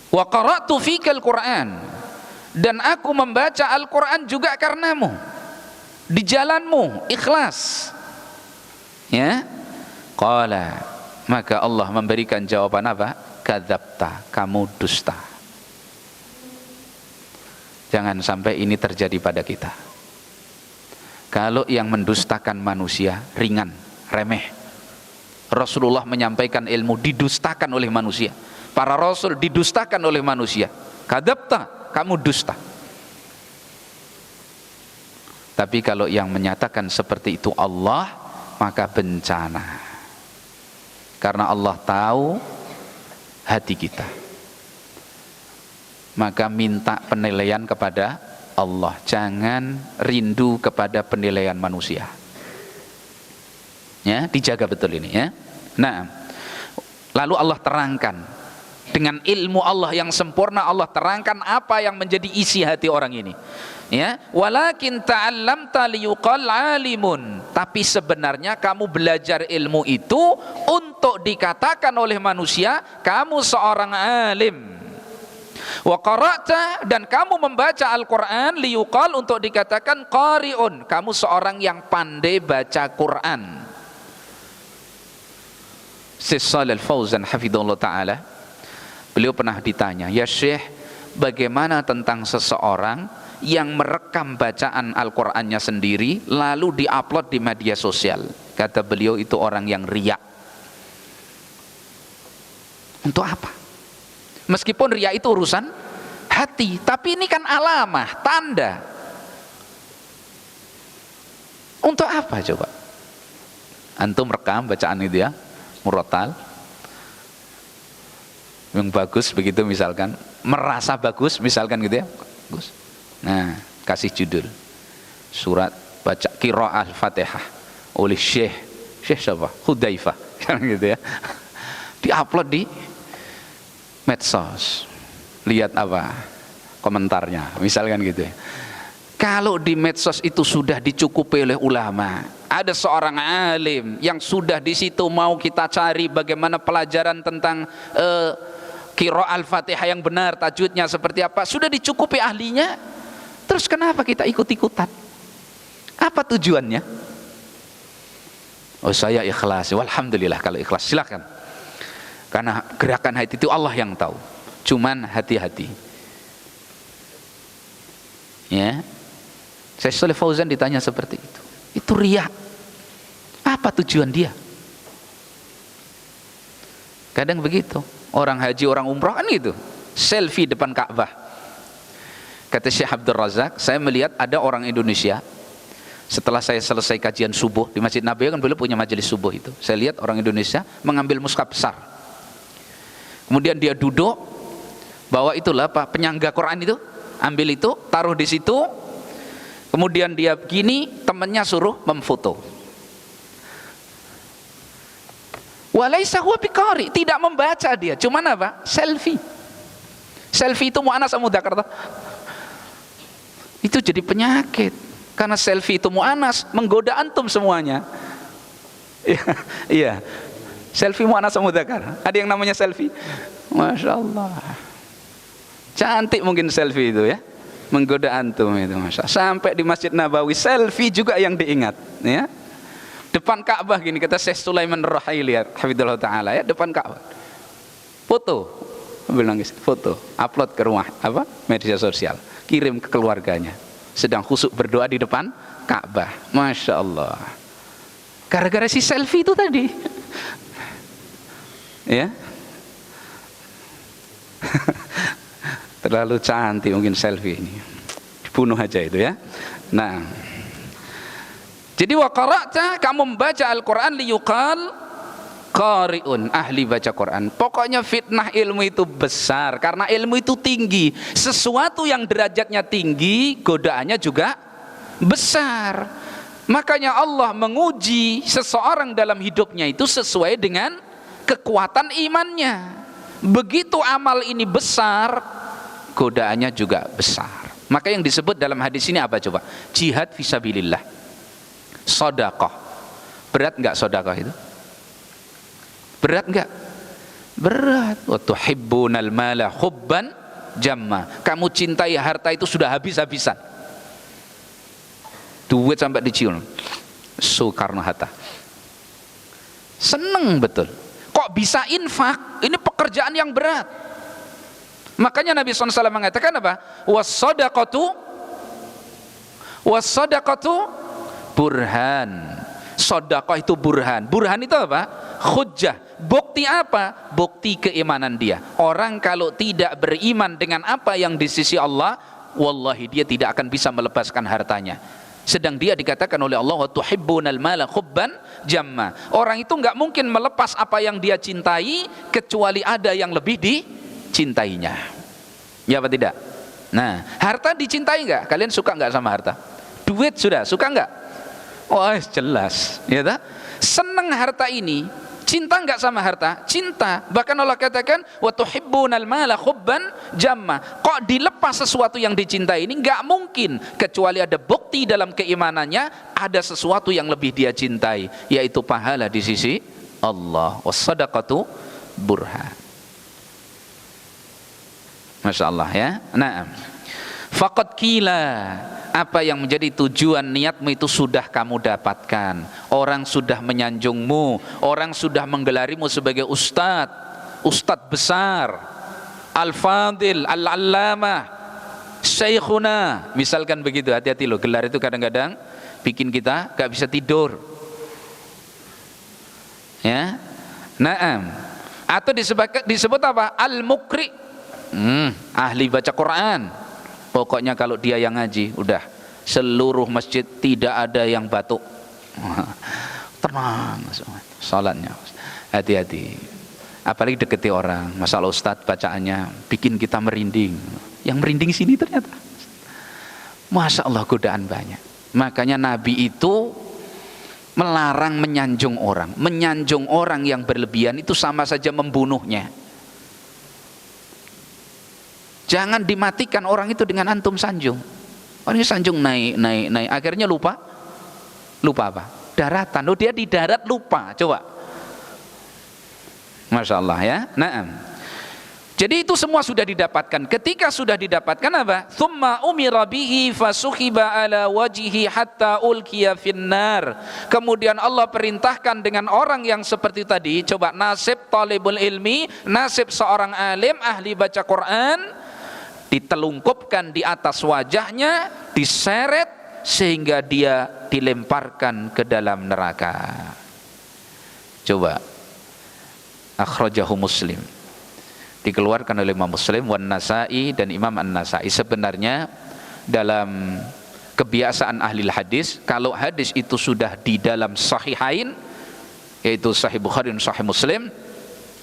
S1: Wa qara'tu fika al-Quran, dan aku membaca Al-Quran juga karenamu. di jalanmu, ikhlas. Ya. Qala, maka Allah memberikan jawaban apa? Kadzabta, kamu dusta. Jangan sampai ini terjadi pada kita. Kalau yang mendustakan manusia ringan, remeh. Rasulullah menyampaikan ilmu didustakan oleh manusia. Para rasul didustakan oleh manusia. Kadzabta, kamu dusta. Tapi kalau yang menyatakan seperti itu Allah, maka bencana. Karena Allah tahu hati kita. Maka minta penilaian kepada Allah. Jangan rindu kepada penilaian manusia. Ya, dijaga betul ini ya. Nah, lalu Allah terangkan dengan ilmu Allah yang sempurna, Allah terangkan apa yang menjadi isi hati orang ini. Ya, walakin ta'allamta liyuqal alimun. Tapi sebenarnya kamu belajar ilmu itu untuk dikatakan oleh manusia kamu seorang alim. Wa qara'ta, dan kamu membaca Al-Qur'an liyuqal, untuk dikatakan qari'un, kamu seorang yang pandai baca Quran. Syekh Shalih Al-Fauzan hafizahullah taala, beliau pernah ditanya, ya Syekh, bagaimana tentang seseorang yang merekam bacaan Al-Qur'annya sendiri lalu diupload di media sosial? Kata beliau, itu orang yang riya. Untuk apa? Meskipun riya itu urusan hati, tapi ini kan alamah, tanda. Untuk apa coba? Antum rekam bacaan itu ya, murotal yang bagus begitu misalkan, merasa bagus misalkan gitu ya, bagus. Nah, kasih judul surat baca qiraah Al-Fatihah oleh Syekh siapa? Hudzaifah kan gitu ya. Diupload di medsos. Lihat apa komentarnya misalkan gitu ya. Kalau di medsos itu sudah dicukupi oleh ulama, ada seorang alim yang sudah di situ mau kita cari bagaimana pelajaran tentang qiraah Al-Fatihah yang benar, tajwidnya seperti apa, sudah dicukupi ahlinya. Terus kenapa kita ikut-ikutan? Apa tujuannya? Oh, saya ikhlas. Alhamdulillah kalau ikhlas, silakan. Karena gerakan hati itu Allah yang tahu. Cuman hati-hati. Ya. Syekh Shalih Fauzan ditanya seperti itu. Itu riya. Apa tujuan dia? Kadang begitu. Orang haji, orang umrah kan gitu. Selfie depan Ka'bah. Kata Syekh Abdul Razak, saya melihat ada orang Indonesia, setelah saya selesai kajian subuh di Masjid Nabawi, kan beliau punya majelis subuh itu. Saya lihat orang Indonesia mengambil mushaf besar. Kemudian dia duduk, bawa itulah apa, penyangga Quran itu, ambil itu, taruh di situ. Kemudian dia begini, temannya suruh memfoto. Walaisa huwa biqari, tidak membaca dia, cuman apa? Selfie. Selfie itu mu'annas atau mudzakkar? Itu jadi penyakit. Karena selfie itu mu'annas, menggoda antum semuanya. Iya. Selfie mu'annas atau mudzakkar? Ada yang namanya selfie? Masya Allah. Cantik mungkin selfie itu ya. Menggoda antum itu, Masya Allah. Sampai di Masjid Nabawi selfie juga yang diingat ya. Depan Ka'bah gini, kata Syekh Sulaiman Ar-Ruhaili hafizallahu taala ya, depan Ka'bah. Foto. Bilang foto, upload ke rumah apa? Media sosial, kirim ke keluarganya. Sedang khusyuk berdoa di depan Ka'bah. Masya Allah. Gara-gara si selfie itu tadi. Ya. Terlalu cantik mungkin selfie ini, dibunuh aja itu ya. Nah, jadi wa qara'ta, kamu membaca Al-Quran liyuqal qari'un, ahli baca Quran. Pokoknya fitnah ilmu itu besar, karena ilmu itu tinggi. Sesuatu yang derajatnya tinggi, godaannya juga besar. Makanya Allah menguji seseorang dalam hidupnya itu sesuai dengan kekuatan imannya. Begitu amal ini besar, godaannya juga besar. Maka yang disebut dalam hadis ini apa coba? Jihad fisabilillah, sedekah. Berat enggak sedekah itu? Berat enggak? Berat. Wa tuhibbunal mala hubban jamma. Kamu cintai harta itu sudah habis-habisan. Duit sampai dicium. Soekarno-Hatta. Seneng betul. Kok bisa infak? Ini pekerjaan yang berat. Makanya Nabi SAW mengatakan apa? Was-sadaqatu burhan. Sedekah itu burhan. Burhan itu apa? Hujjah. Bukti apa? Bukti keimanan dia. Orang kalau tidak beriman dengan apa yang di sisi Allah, wallahi dia tidak akan bisa melepaskan hartanya. Sedang dia dikatakan oleh Allah, wa tuhibbunal mala hubban jamma. Orang itu enggak mungkin melepas apa yang dia cintai kecuali ada yang lebih dicintainya. Ya apa tidak? Nah, harta dicintai enggak? Kalian suka enggak sama harta? Duit sudah, suka enggak? Oh, jelas, ya tak? Senang harta ini, cinta enggak sama harta? Cinta. Bahkan Allah katakan, wa tuhibbunal mala hubban jamma. Kok dilepas sesuatu yang dicintai ini? Enggak mungkin, kecuali ada bukti dalam keimanannya, ada sesuatu yang lebih dia cintai, yaitu pahala di sisi Allah. Was-sadaqatu burhan. Masya Allah ya. Nah, faqad qila, apa yang menjadi tujuan niatmu itu sudah kamu dapatkan. Orang sudah menyanjungmu, orang sudah menggelarimu sebagai ustadz besar, al-fadil, al-allamah, syekhuna, misalkan begitu. Hati-hati loh, gelar itu kadang-kadang bikin kita gak bisa tidur, ya. Naam. Atau disebut apa? Al-mukri, ahli baca Quran. Pokoknya kalau dia yang ngaji, udah seluruh masjid tidak ada yang batuk. Tenang salatnya. Hati-hati. Apalagi deketi orang, masalah ustadz bacaannya bikin kita merinding. Yang merinding sini ternyata, Masya Allah, godaan banyak. Makanya Nabi itu melarang menyanjung orang. Menyanjung orang yang berlebihan itu sama saja membunuhnya. Jangan dimatikan orang itu dengan antum sanjung. Orang ini sanjung naik, akhirnya lupa apa? Daratan. Oh, dia di darat lupa. Coba. Masya Allah ya. Naam. Jadi itu semua sudah didapatkan. Ketika sudah didapatkan apa? Thumma umira bihi fasukhiba ala wajhihi hatta ulqiya finnar. Kemudian Allah perintahkan dengan orang yang seperti tadi. Coba, nasib talibul ilmi, nasib seorang alim ahli baca Quran, ditelungkupkan di atas wajahnya, diseret sehingga dia dilemparkan ke dalam neraka. Coba, akhrajahu Muslim, dikeluarkan oleh Imam Muslim, wan Nasa'i, dan Imam An-Nasa'i. Sebenarnya dalam kebiasaan ahli hadis, kalau hadis itu sudah di dalam sahihain, yaitu Sahih Bukhari dan Sahih Muslim,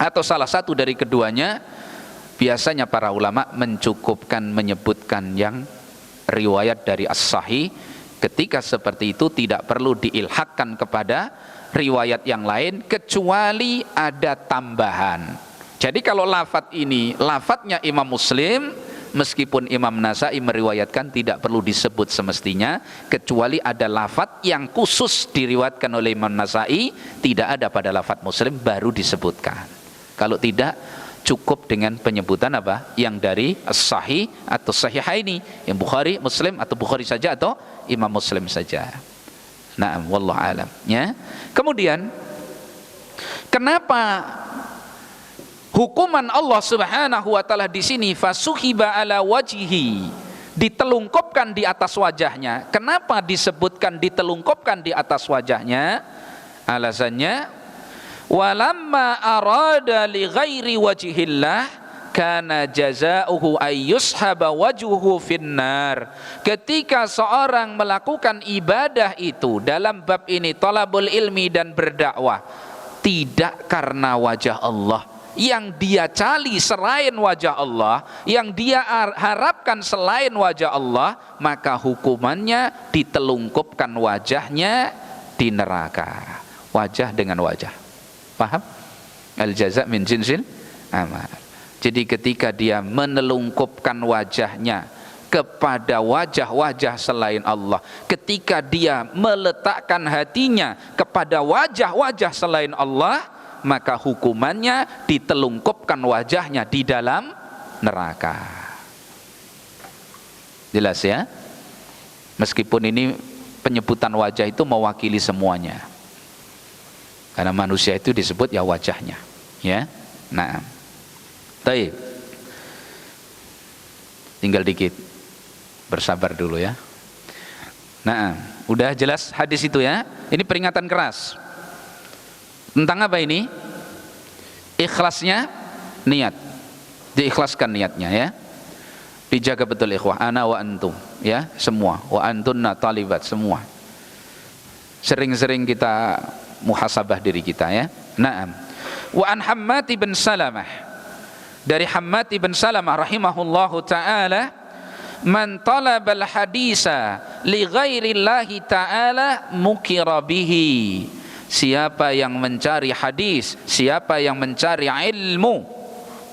S1: atau salah satu dari keduanya, biasanya para ulama mencukupkan menyebutkan yang riwayat dari as-sahih. Ketika seperti itu tidak perlu diilhakkan kepada riwayat yang lain kecuali ada tambahan. Jadi kalau lafadz ini lafadznya Imam Muslim, meskipun Imam Nasa'i meriwayatkan, tidak perlu disebut semestinya, kecuali ada lafadz yang khusus diriwayatkan oleh Imam Nasa'i, tidak ada pada lafadz Muslim, baru disebutkan. Kalau tidak, cukup dengan penyebutan apa? Yang dari as-sahih atau sahihaini, yang Bukhari, Muslim, atau Bukhari saja atau Imam Muslim saja. Naam, wallahu alam. Ya. Kemudian, kenapa hukuman Allah Subhanahu wa taala di sini fasuhiba ala wajhihi, ditelungkupkan di atas wajahnya? Kenapa disebutkan ditelungkupkan di atas wajahnya? Alasannya, walamma arada li ghairi wajhillah kana jazaohu ayyushaba wajhuhu finnar. Ketika seorang melakukan ibadah itu, dalam bab ini talabul ilmi dan berdakwah, tidak karena wajah Allah, yang dia cari selain wajah Allah, yang dia harapkan selain wajah Allah, maka hukumannya ditelungkupkan wajahnya di neraka. Wajah dengan wajah. Paham? Al-jaza' min jinsil amal. Jadi ketika dia menelungkupkan wajahnya kepada wajah-wajah selain Allah, ketika dia meletakkan hatinya kepada wajah-wajah selain Allah, maka hukumannya ditelungkupkan wajahnya di dalam neraka. Jelas ya? Meskipun ini penyebutan wajah itu mewakili semuanya. Karena manusia itu disebut ya wajahnya, ya. Nah, baik. Tinggal dikit. Bersabar dulu ya. Nah, udah jelas hadis itu ya. Ini peringatan keras. Tentang apa ini? Ikhlasnya niat. Diikhlaskan niatnya ya. Dijaga betul ikhwah, ana wa antum ya, semua, wa antunna talibat, semua. Sering-sering kita muhasabah diri kita ya. Naam. Wa an Hammad bin Salamah, dari Hammad bin Salamah rahimahullahu taala, man talabal hadisa li ghairillahi taala mukira bihi. Siapa yang mencari hadis, siapa yang mencari ilmu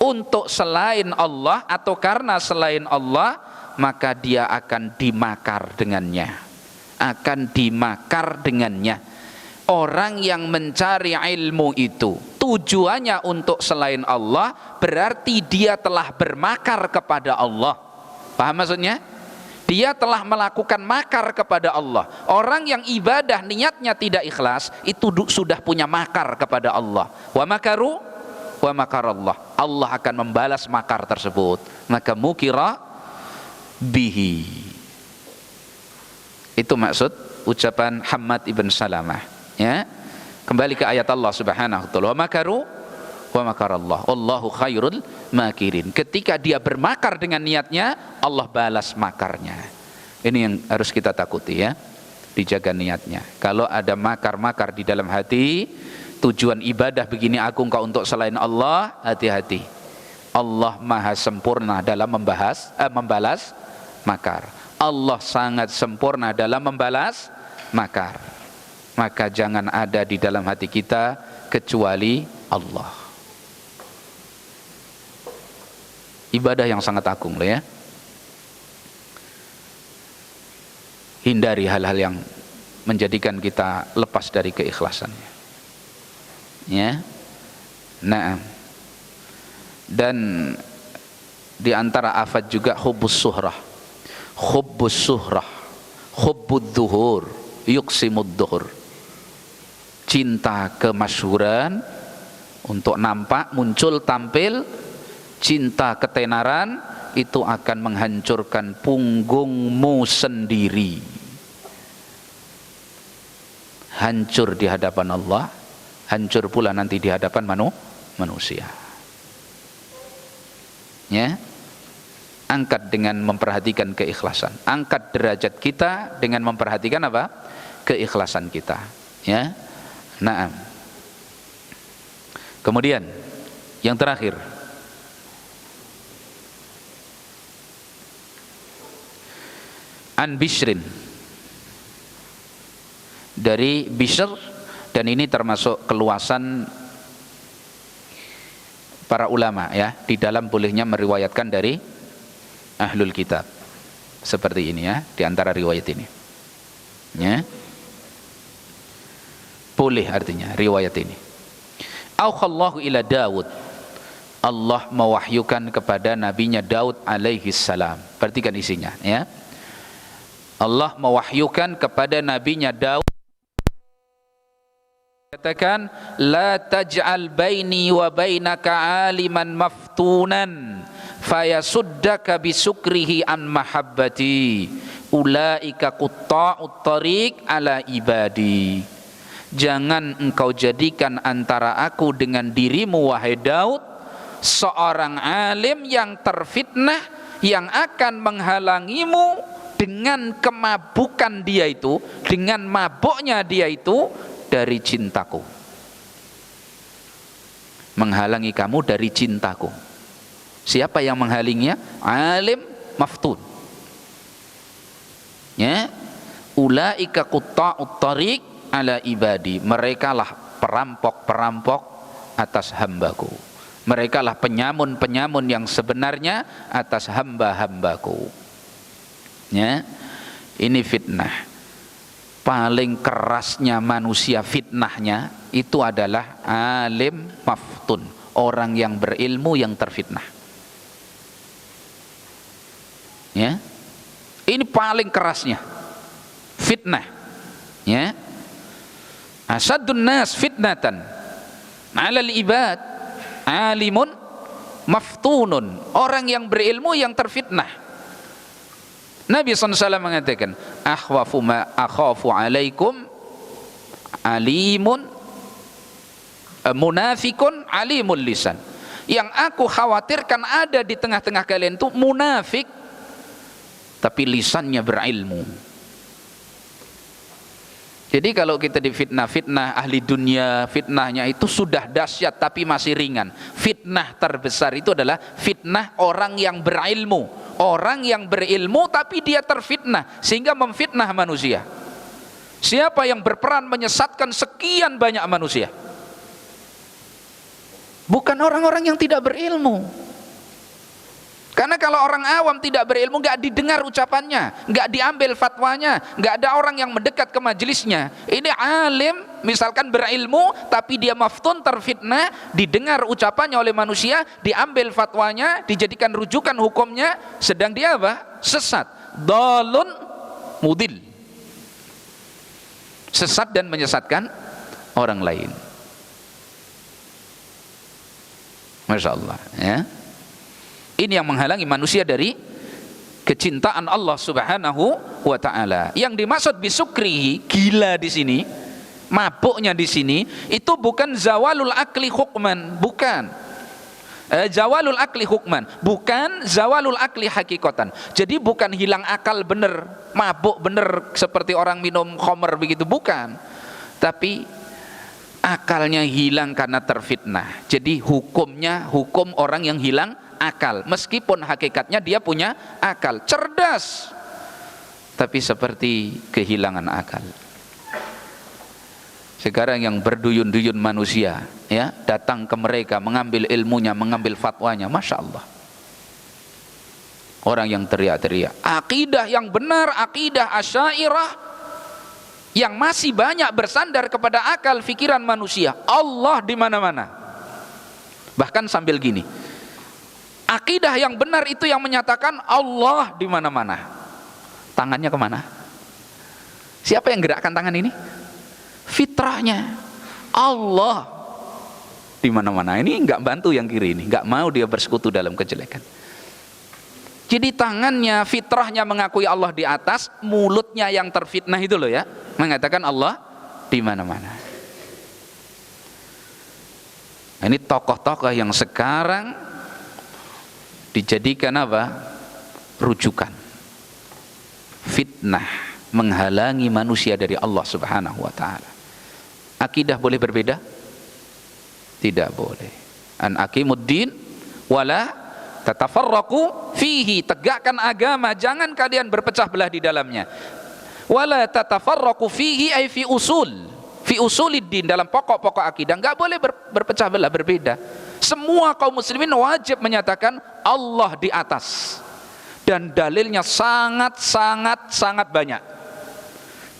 S1: untuk selain Allah atau karena selain Allah, maka dia akan dimakar dengannya. Akan dimakar dengannya. Orang yang mencari ilmu itu tujuannya untuk selain Allah, berarti dia telah bermakar kepada Allah. Paham maksudnya? Dia telah melakukan makar kepada Allah. Orang yang ibadah niatnya tidak ikhlas, itu sudah punya makar kepada Allah. Wa makaru wa makarallah. Allah akan membalas makar tersebut. Maka mukira bihi. Itu maksud ucapan Hammad ibn Salamah ya. Kembali ke ayat Allah Subhanahu wa taala, wa makaru wa makarallah wallahu khairul makirin. Ketika dia bermakar dengan niatnya, Allah balas makarnya. Ini yang harus kita takuti ya. Dijaga niatnya. Kalau ada makar-makar di dalam hati, tujuan ibadah begini agung kau untuk selain Allah, hati-hati. Allah maha sempurna dalam membalas makar. Allah sangat sempurna dalam membalas makar. Maka jangan ada di dalam hati kita kecuali Allah. Ibadah yang sangat agung loh ya. Hindari hal-hal yang menjadikan kita lepas dari keikhlasannya. Ya. Nah, dan di antara afat juga hubbus suhrah, hubbud dhuhur, yuqsimud dhuhur. Cinta kemasyhuran untuk nampak, muncul, tampil. Cinta ketenaran itu akan menghancurkan punggungmu sendiri. Hancur di hadapan Allah, hancur pula nanti di hadapan manusia. Ya, angkat dengan memperhatikan keikhlasan. Angkat derajat kita dengan memperhatikan apa? Keikhlasan kita. Ya, nah. Kemudian yang terakhir, an Bishrin, dari Bishr, dan ini termasuk keluasan para ulama ya, di dalam bolehnya meriwayatkan dari ahlul kitab seperti ini ya, di antara riwayat ini ya, boleh artinya riwayat ini. Auhallahu ila Daud, Allah mewahyukan kepada nabinya Daud alaihi salam. Perhatikan isinya ya. Allah mewahyukan kepada nabinya Daud, katakan, la taj'al baini wa bainaka aliman maftunan fayasuddaka bisukrihi an mahabbati ulaika qutta'ut tariq ala ibadi. Jangan engkau jadikan antara aku dengan dirimu wahai Daud seorang alim yang terfitnah, yang akan menghalangimu dengan kemabukan dia itu, dengan mabuknya dia itu dari cintaku. Menghalangi kamu dari cintaku. Siapa yang menghalanginya? Alim maftun. Ya, ulaika qutta'ut tariq ala ibadi. Merekalah perampok-perampok atas hambaku. Merekalah penyamun-penyamun yang sebenarnya atas hamba-hambaku. Ya, ini fitnah. Paling kerasnya manusia fitnahnya itu adalah alim maftun, orang yang berilmu yang terfitnah. Ya, ini paling kerasnya fitnah. Ya. Asaddun nas fitnatan 'alal ibad alimun maftunun. Orang yang berilmu yang terfitnah. Nabi SAW mengatakan, akhwafu ma akhafu alaikum alimun munafikun alimul lisan. Yang aku khawatirkan ada di tengah-tengah kalian itu munafik tapi lisannya berilmu. Jadi kalau kita difitnah ahli dunia, fitnahnya itu sudah dahsyat tapi masih ringan. Fitnah terbesar itu adalah fitnah orang yang berilmu. Orang yang berilmu tapi dia terfitnah sehingga memfitnah manusia. Siapa yang berperan menyesatkan sekian banyak manusia? Bukan orang-orang yang tidak berilmu. Karena kalau orang awam tidak berilmu, nggak didengar ucapannya, nggak diambil fatwanya, nggak ada orang yang mendekat ke majelisnya. Ini alim, misalkan berilmu, tapi dia maftun, terfitnah, didengar ucapannya oleh manusia, diambil fatwanya, dijadikan rujukan hukumnya, sedang dia apa? Sesat, dalun mudil, sesat dan menyesatkan orang lain. Masya Allah, ya. Ini yang menghalangi manusia dari kecintaan Allah Subhanahu wa taala. Yang dimaksud bisukrihi, gila di sini, mabuknya di sini, itu bukan zawalul akli hukman, bukan. Zawalul akli hukman, bukan zawalul akli hakikatan. Jadi bukan hilang akal bener, mabuk bener seperti orang minum khamr begitu, bukan. Tapi akalnya hilang karena terfitnah. Jadi hukumnya hukum orang yang hilang akal, meskipun hakikatnya dia punya akal, cerdas, tapi seperti kehilangan akal. Sekarang yang berduyun-duyun manusia, ya, datang ke mereka, mengambil ilmunya, mengambil fatwanya, masya Allah. Orang yang teriak-teriak, akidah yang benar, akidah Asy'ariyah, yang masih banyak bersandar kepada akal fikiran manusia. Allah di mana-mana. Bahkan sambil gini, akidah yang benar itu yang menyatakan Allah di mana-mana. Tangannya kemana? Siapa yang gerakkan tangan ini? Fitrahnya. Allah di mana-mana. Ini enggak bantu yang kiri ini, enggak mau dia bersekutu dalam kejelekan. Jadi tangannya, fitrahnya mengakui Allah di atas, mulutnya yang terfitnah itu loh ya, mengatakan Allah di mana-mana. Ini tokoh-tokoh yang sekarang dijadikan apa? Rujukan. Fitnah menghalangi manusia dari Allah Subhanahu wa taala. Akidah boleh berbeda? Tidak boleh. An aqimuddin wala tatafarraqu fihi, tegakkan agama, jangan kalian berpecah belah di dalamnya. Wala tatafarraqu fihi ay fi usul, fi usuliddin, dalam pokok-pokok akidah enggak boleh berpecah belah, berbeda. Semua kaum muslimin wajib menyatakan Allah di atas, dan dalilnya sangat banyak.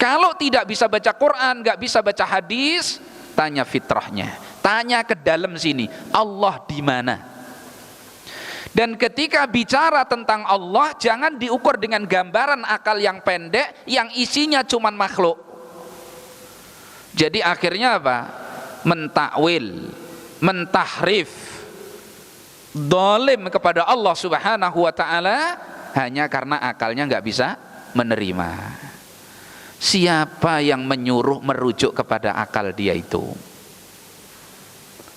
S1: Kalau tidak bisa baca Quran, enggak bisa baca hadis, tanya fitrahnya, tanya ke dalam sini, Allah di mana? Dan ketika bicara tentang Allah, jangan diukur dengan gambaran akal yang pendek yang isinya cuman makhluk. Jadi akhirnya apa? Mentakwil, mentahrif, zalim kepada Allah Subhanahu wa taala hanya karena akalnya nggak bisa menerima. Siapa yang menyuruh merujuk kepada akal dia itu?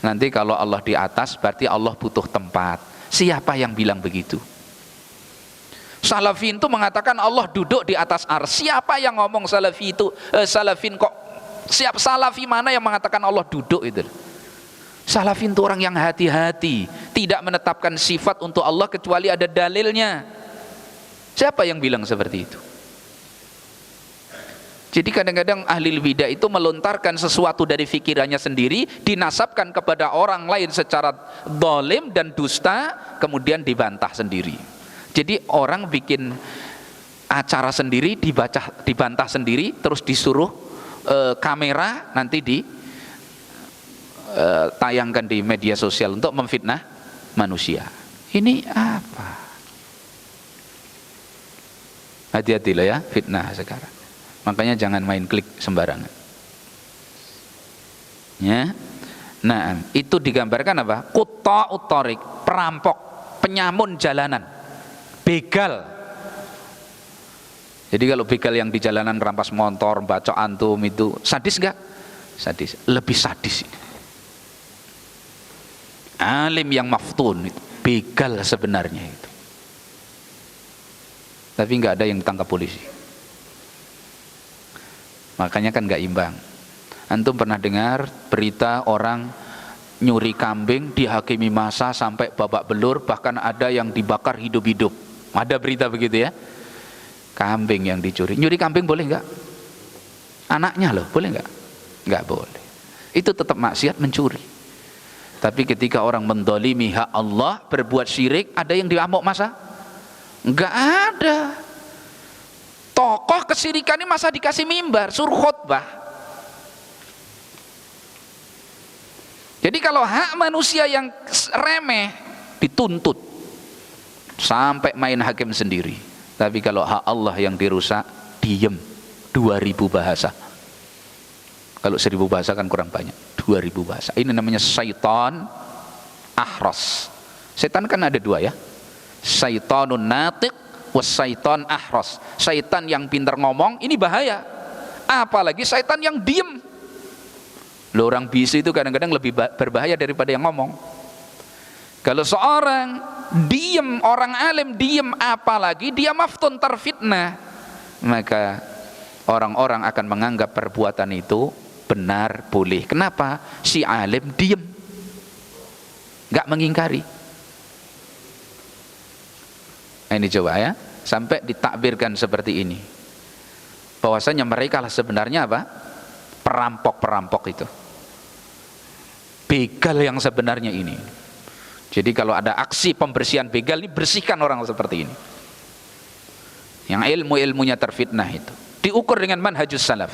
S1: Nanti kalau Allah di atas berarti Allah butuh tempat. Siapa yang bilang begitu? Salafin itu mengatakan Allah duduk di atas arsy. Siapa yang ngomong salafi itu? Salafin kok? Siap salafi mana yang mengatakan Allah duduk itu? Salafin itu orang yang hati-hati, tidak menetapkan sifat untuk Allah kecuali ada dalilnya. Siapa yang bilang seperti itu? Jadi kadang-kadang ahli bidah itu melontarkan sesuatu dari fikirannya sendiri, dinasabkan kepada orang lain secara zalim dan dusta, kemudian dibantah sendiri. Jadi orang bikin acara sendiri, dibantah sendiri, terus disuruh kamera nanti tayangkan di media sosial untuk memfitnah manusia. Ini apa? Hati-hati loh ya, fitnah sekarang. Makanya jangan main klik sembarangan. Ya. Nah, itu digambarkan apa? Qutta'ut thariq, perampok, penyamun jalanan, begal. Jadi kalau begal yang di jalanan rampas motor, bacok antum itu sadis enggak? Sadis, lebih sadis. Alim yang maftun itu begal sebenarnya itu. Tapi enggak ada yang ditangkap polisi. Makanya kan enggak imbang. Antum pernah dengar berita orang nyuri kambing dihakimi massa sampai babak belur, bahkan ada yang dibakar hidup-hidup. Ada berita begitu ya? Kambing yang dicuri. Nyuri kambing boleh enggak? Anaknya loh, boleh enggak? Enggak boleh. Itu tetap maksiat mencuri. Tapi ketika orang mendolimi hak Allah, berbuat syirik, ada yang diamuk masa? Enggak ada. Tokoh kesyirikan ini masa dikasih mimbar, suruh khutbah. Jadi kalau hak manusia yang remeh dituntut sampai main hakim sendiri. Tapi kalau hak Allah yang dirusak, diem. 2000 bahasa. Kalau 1000 bahasa kan kurang banyak. 2000 bahasa. Ini namanya syaitan ahras. Setan kan ada dua ya. Syaitanun natiq was syaitan ahras. Syaitan yang pintar ngomong, ini bahaya. Apalagi syaitan yang diem. Loh, orang bisu itu kadang-kadang lebih berbahaya daripada yang ngomong. Kalau seorang diem, orang alim diem, apalagi dia maftun terfitnah, maka orang-orang akan menganggap perbuatan itu benar, boleh. Kenapa? Si alim diem, nggak mengingkari. Nah, ini coba ya, sampai ditakbirkan seperti ini, bahwasanya mereka lah sebenarnya apa? Perampok-perampok itu, begal yang sebenarnya ini. Jadi kalau ada aksi pembersihan begal, ini bersihkan orang seperti ini, yang ilmu-ilmunya terfitnah itu, diukur dengan manhajus salaf.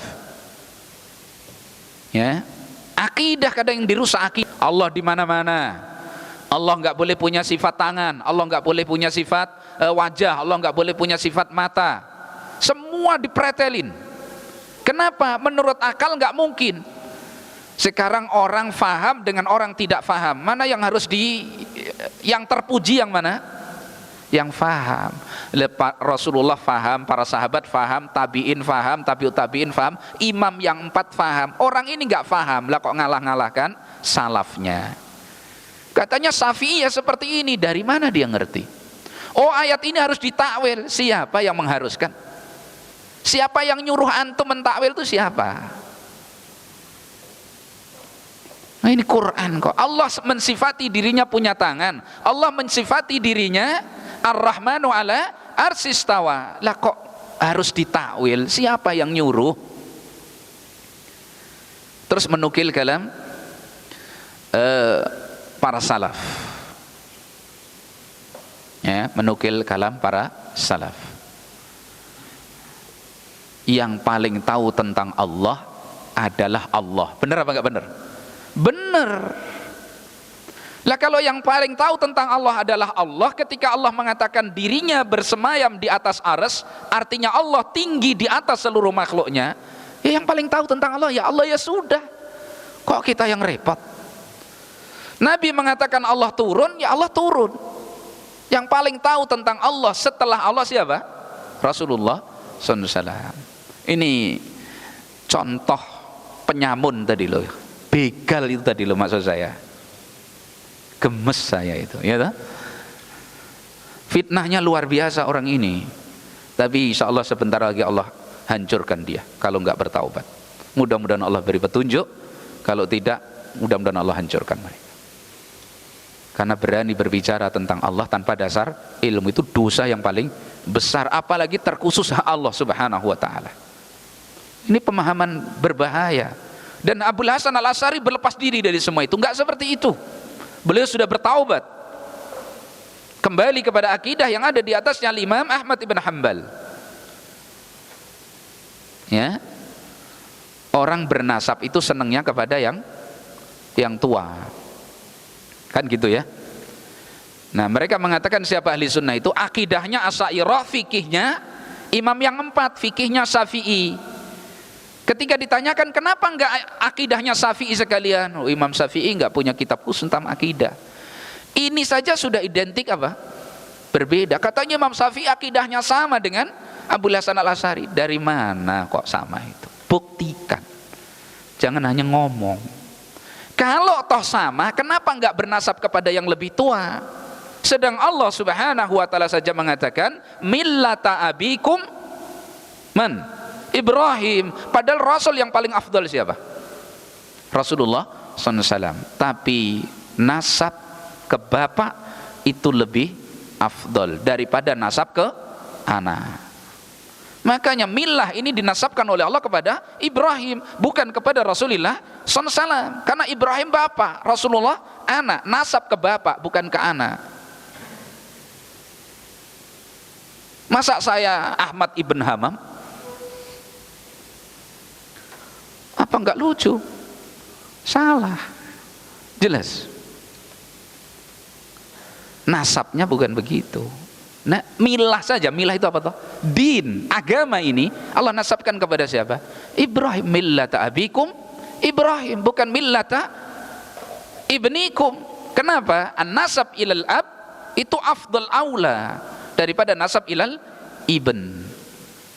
S1: Ya, akidah kadang yang dirusak akidah. Allah di mana-mana. Allah nggak boleh punya sifat tangan, Allah nggak boleh punya sifat wajah, Allah nggak boleh punya sifat mata. Semua dipretelin. Kenapa? Menurut akal nggak mungkin. Sekarang orang faham dengan orang tidak faham, mana yang harus yang terpuji yang mana? Yang faham. Rasulullah faham, para sahabat faham, tabiin faham, tabiut tabiin faham, imam yang 4 faham. Orang ini nggak faham, lah kok ngalah-ngalahkan salafnya. Katanya Syafi'i ya seperti ini, dari mana dia ngerti? Oh, ayat ini harus ditakwil. Siapa yang mengharuskan? Siapa yang nyuruh antum mentakwil itu siapa? Nah, ini Quran kok. Allah mensifati dirinya punya tangan. Allah mensifati dirinya Ar-Rahmanu ala arsistawa. Lah kok harus ditakwil? Siapa yang nyuruh? Terus menukil kalam para salaf, ya, menukil kalam para salaf. Yang paling tahu tentang Allah adalah Allah. Benar apa enggak benar? Benar. Lah kalau yang paling tahu tentang Allah adalah Allah, ketika Allah mengatakan dirinya bersemayam di atas arsy, artinya Allah tinggi di atas seluruh makhluknya. Ya, yang paling tahu tentang Allah ya Allah, ya sudah. Kok kita yang repot? Nabi mengatakan Allah turun, ya Allah turun. Yang paling tahu tentang Allah setelah Allah siapa? Rasulullah SAW. Ini contoh penyamun tadi loh, begal itu tadi loh, maksud saya. Gemes saya itu, ya toh? Fitnahnya luar biasa orang ini. Tapi insya Allah sebentar lagi Allah hancurkan dia kalau nggak bertaubat. Mudah-mudahan Allah beri petunjuk. Kalau tidak, mudah-mudahan Allah hancurkan mereka. Karena berani berbicara tentang Allah tanpa dasar ilmu itu dosa yang paling besar, apalagi terkhusus Allah Subhanahu wa taala. Ini pemahaman berbahaya. Dan Abul Hasan Al-Asy'ari berlepas diri dari semua itu, enggak seperti itu. Beliau sudah bertaubat. Kembali kepada akidah yang ada di atasnya Imam Ahmad ibn Hanbal. Ya. Orang bernasab itu senangnya kepada yang tua. Kan gitu ya. Nah, mereka mengatakan siapa ahli sunnah itu akidahnya Asy'ariyah, fikihnya imam yang 4, fikihnya Syafi'i. Ketika ditanyakan kenapa enggak akidahnya Syafi'i sekalian, oh, Imam Syafi'i enggak punya kitab khusus tentang akidah. Ini saja sudah identik apa? Berbeda. Katanya Imam Syafi'i akidahnya sama dengan Abul Hasan Al-Asy'ari. Dari mana kok sama itu? Buktikan. Jangan hanya ngomong. Kalau toh sama, kenapa enggak bernasab kepada yang lebih tua? Sedang Allah Subhanahu wa taala saja mengatakan millata abikum man Ibrahim. Padahal Rasul yang paling afdal siapa? Rasulullah SAW. Tapi nasab ke bapak itu lebih afdal daripada nasab ke anak. Makanya milah ini dinasabkan oleh Allah kepada Ibrahim, bukan kepada Rasulullah SAW. Karena Ibrahim bapak, Rasulullah anak. Nasab ke bapak, bukan ke anak. Masa saya Ahmad ibn Hamam? Apa enggak lucu? Salah. Jelas. Nasabnya bukan begitu. Nah, milah saja. Milah itu apa toh? Din, agama ini Allah nasabkan kepada siapa? Ibrahim. Millata abikum Ibrahim, bukan millata ibnikum. Kenapa? An-nasab ilal ab itu afdal aula daripada nasab ilal ibn.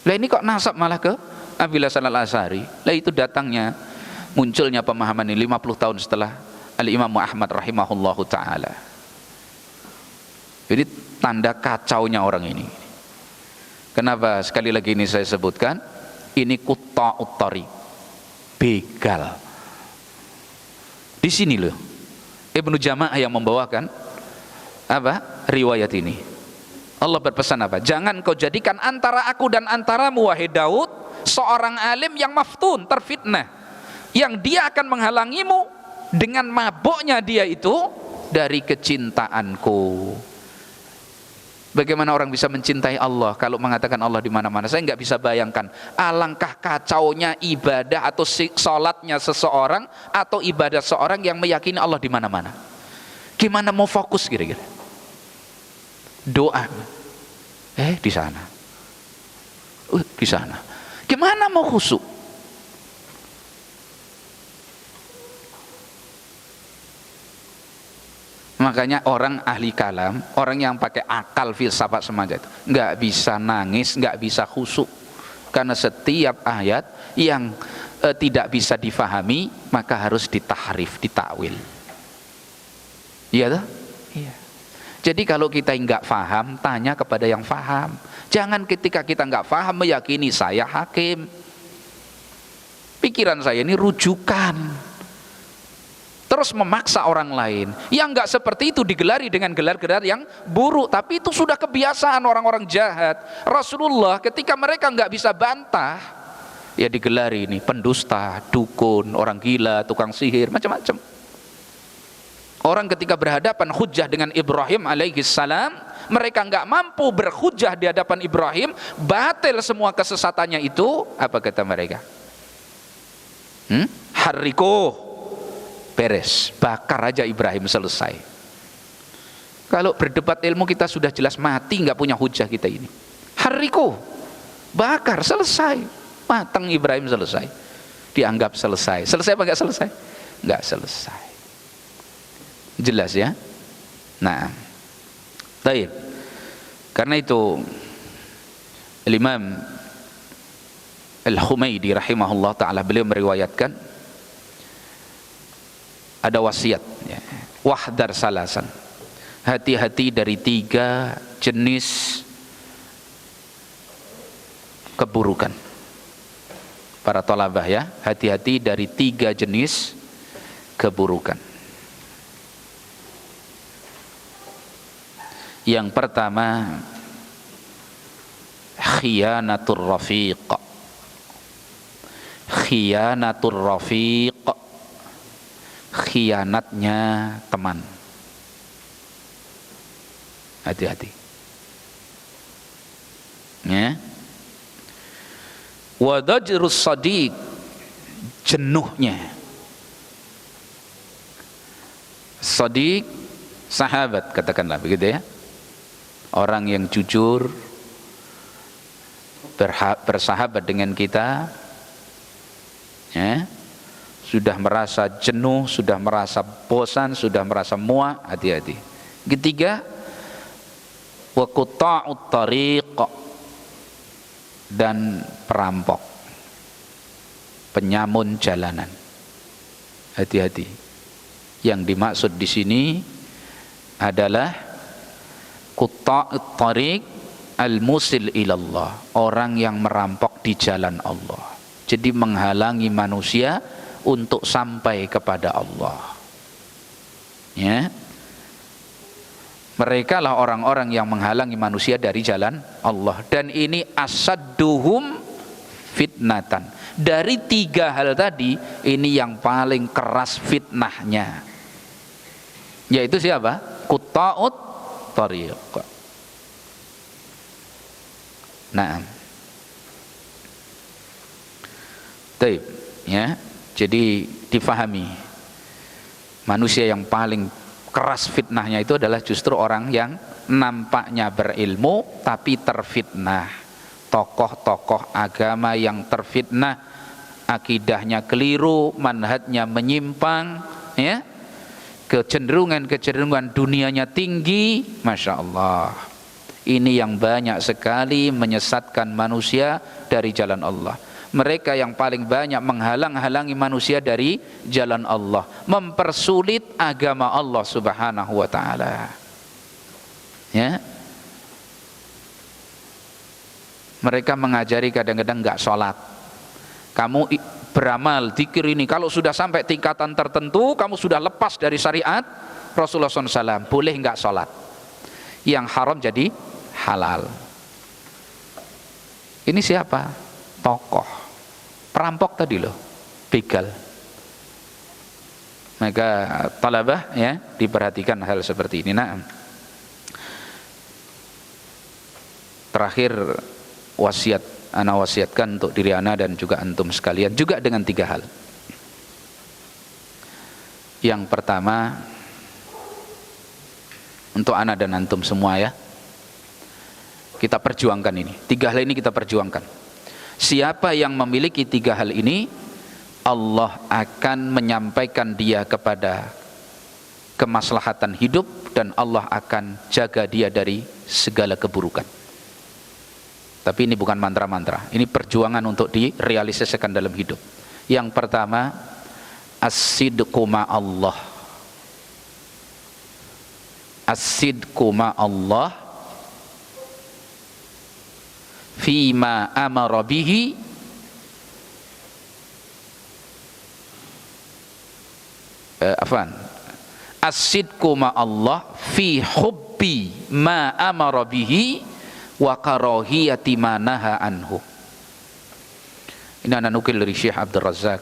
S1: Lah ini kok nasab malah ke Abul Hasan Al-Asy'ari? Lah itu datangnya munculnya pemahaman ini 50 tahun setelah Al-Imam Ahmad rahimahullahu taala. Jadi tanda kacaunya orang ini. Kenapa sekali lagi ini saya sebutkan? Ini qutta'ut thariq, begal. Di sini loh Ibnu Jama'ah yang membawakan apa? Riwayat ini. Allah berpesan apa? Jangan kau jadikan antara aku dan antaramu wahai Daud seorang alim yang maftun, terfitnah, yang dia akan menghalangimu dengan mabuknya dia itu dari kecintaanku. Bagaimana orang bisa mencintai Allah kalau mengatakan Allah di mana-mana? Saya nggak bisa bayangkan alangkah kacaunya ibadah atau sholatnya seseorang atau ibadah seorang yang meyakini Allah di mana-mana. Gimana mau fokus kira-kira? Doa, di sana, di sana. Gimana mau khusyuk? Makanya orang ahli kalam, orang yang pakai akal filsafat semacam itu, nggak bisa nangis, nggak bisa khusyuk, karena setiap ayat yang tidak bisa difahami maka harus ditahrif, ditakwil. Iya toh? Iya. Jadi kalau kita nggak faham, tanya kepada yang faham. Jangan ketika kita nggak faham meyakini saya hakim. Pikiran saya ini rujukan. Terus memaksa orang lain. Yang nggak seperti itu digelari dengan gelar-gelar yang buruk. Tapi itu sudah kebiasaan orang-orang jahat. Rasulullah ketika mereka nggak bisa bantah, ya digelari ini pendusta, dukun, orang gila, tukang sihir, macam-macam. Orang ketika berhadapan hujjah dengan Ibrahim alaihissalam, mereka nggak mampu berhujjah di hadapan Ibrahim, batil semua kesesatannya itu. Apa kata mereka? Harrikuh, beres, bakar aja Ibrahim, selesai. Kalau berdebat ilmu kita sudah jelas mati, nggak punya hujjah kita ini. Harrikuh, bakar, selesai, matang Ibrahim, selesai. Dianggap selesai. Selesai apa nggak selesai? Nggak selesai. Jelas ya. Nah, baik. Karena itu Imam Al-Humaydi rahimahullah ta'ala beliau meriwayatkan ada wasiat ya. Wahdar salasan, hati-hati dari 3 jenis keburukan. Para thalabah ya, hati-hati dari 3 jenis keburukan. Yang pertama, khiyanatur rafiq. Khiyanatur rafiq, khianatnya teman. Hati-hati ya. Wadajrus sadiq, jenuhnya. Sadiq, sahabat katakanlah begitu ya. Orang yang jujur, bersahabat dengan kita, Ya. Sudah merasa jenuh, sudah merasa bosan, sudah merasa muak, hati-hati. Ketiga, wa quta'ut tariq, dan perampok, penyamun jalanan. Hati-hati. Yang dimaksud di sini adalah quta'ut tariq al-musil ilallah, orang yang merampok di jalan Allah. Jadi menghalangi manusia untuk sampai kepada Allah. Ya. Mereka lah orang-orang yang menghalangi manusia dari jalan Allah. Dan ini asadduhum fitnatan. Dari tiga hal tadi, ini yang paling keras fitnahnya. Yaitu siapa? Quta'ut tariq. Nah. Baik, ya. Jadi difahami, manusia yang paling keras fitnahnya itu adalah justru orang yang nampaknya berilmu tapi terfitnah. Tokoh-tokoh agama yang terfitnah, akidahnya keliru, manhajnya menyimpang, ya, kecenderungan dunianya tinggi, Masya Allah. Ini yang banyak sekali menyesatkan manusia dari jalan Allah. Mereka yang paling banyak menghalang-halangi manusia dari jalan Allah, mempersulit agama Allah Subhanahu wa taala. Ya. Mereka mengajari kadang-kadang enggak sholat. Kamu beramal zikir ini, kalau sudah sampai tingkatan tertentu, kamu sudah lepas dari syariat Rasulullah SAW, boleh enggak sholat. Yang haram jadi halal. Ini siapa? Tokoh. Perampok tadi loh, begal. Maka talabah, ya, diperhatikan hal seperti ini. Nah, terakhir wasiat, ana wasiatkan untuk diri ana dan juga antum sekalian juga dengan tiga hal. Yang pertama, untuk ana dan antum semua, ya, kita perjuangkan ini. Tiga hal ini kita perjuangkan. Siapa yang memiliki tiga hal ini, Allah akan menyampaikan dia kepada kemaslahatan hidup dan Allah akan jaga dia dari segala keburukan. Tapi ini bukan mantra-mantra, ini perjuangan untuk direalisasikan dalam hidup. Yang pertama, as-sidqu ma'allah. As-sidqu ma'allah fima amara bihi as-sidqu ma'allah fi hubbi ma amara bihi wa karahiyati ma naha anhu. Ini ana nukil dari Syekh Abdul Razak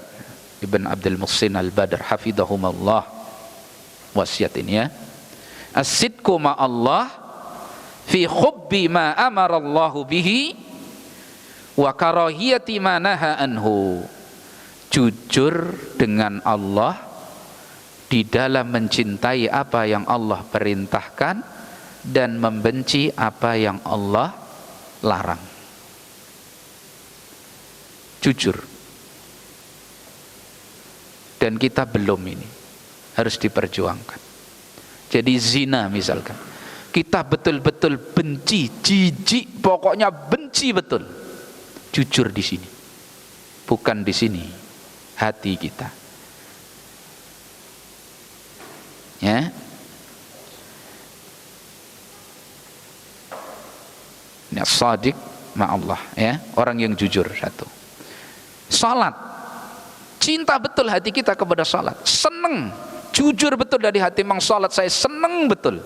S1: Ibn Abdul Muhsin Al-Badr hafidhahumullah, wasiat ini, ya. As-sidqu ma'allah fi hubbi ma amara Allahu bihi wa karahiyati ma naha anhu. Jujur dengan Allah di dalam mencintai apa yang Allah perintahkan dan membenci apa yang Allah larang. Jujur. Dan kita belum, ini harus diperjuangkan. Jadi zina misalkan, kita betul-betul benci, jijik, pokoknya benci betul. Jujur di sini, bukan di sini hati kita. Ya, ini as-sadiq ma'allah, ya, orang yang jujur. Satu, salat, cinta betul hati kita kepada salat, seneng, jujur betul dari hati, memang salat saya seneng betul.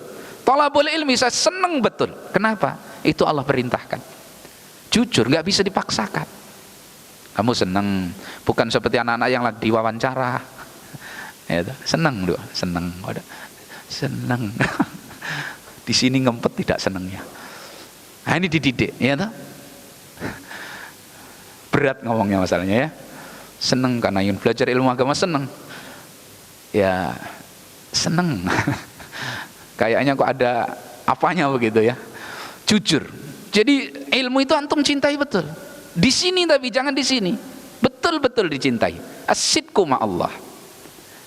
S1: Thalabul ilmi saya seneng betul. Kenapa? Itu Allah perintahkan. Jujur, nggak bisa dipaksakan. Kamu seneng, bukan seperti anak-anak yang lagi diwawancara. Ya, seneng doh, seneng, seneng. Di sini ngempet tidak senengnya. Nah, ini dididik, ya toh. Berat ngomongnya masalahnya, ya. Seneng karena ingin belajar ilmu agama, seneng. Ya, seneng. Kayaknya kok ada apanya begitu, ya. Jujur. Jadi ilmu itu antum cintai betul. Di sini, tapi jangan di sini. Betul betul-betul dicintai, as-sidqu ma'allah,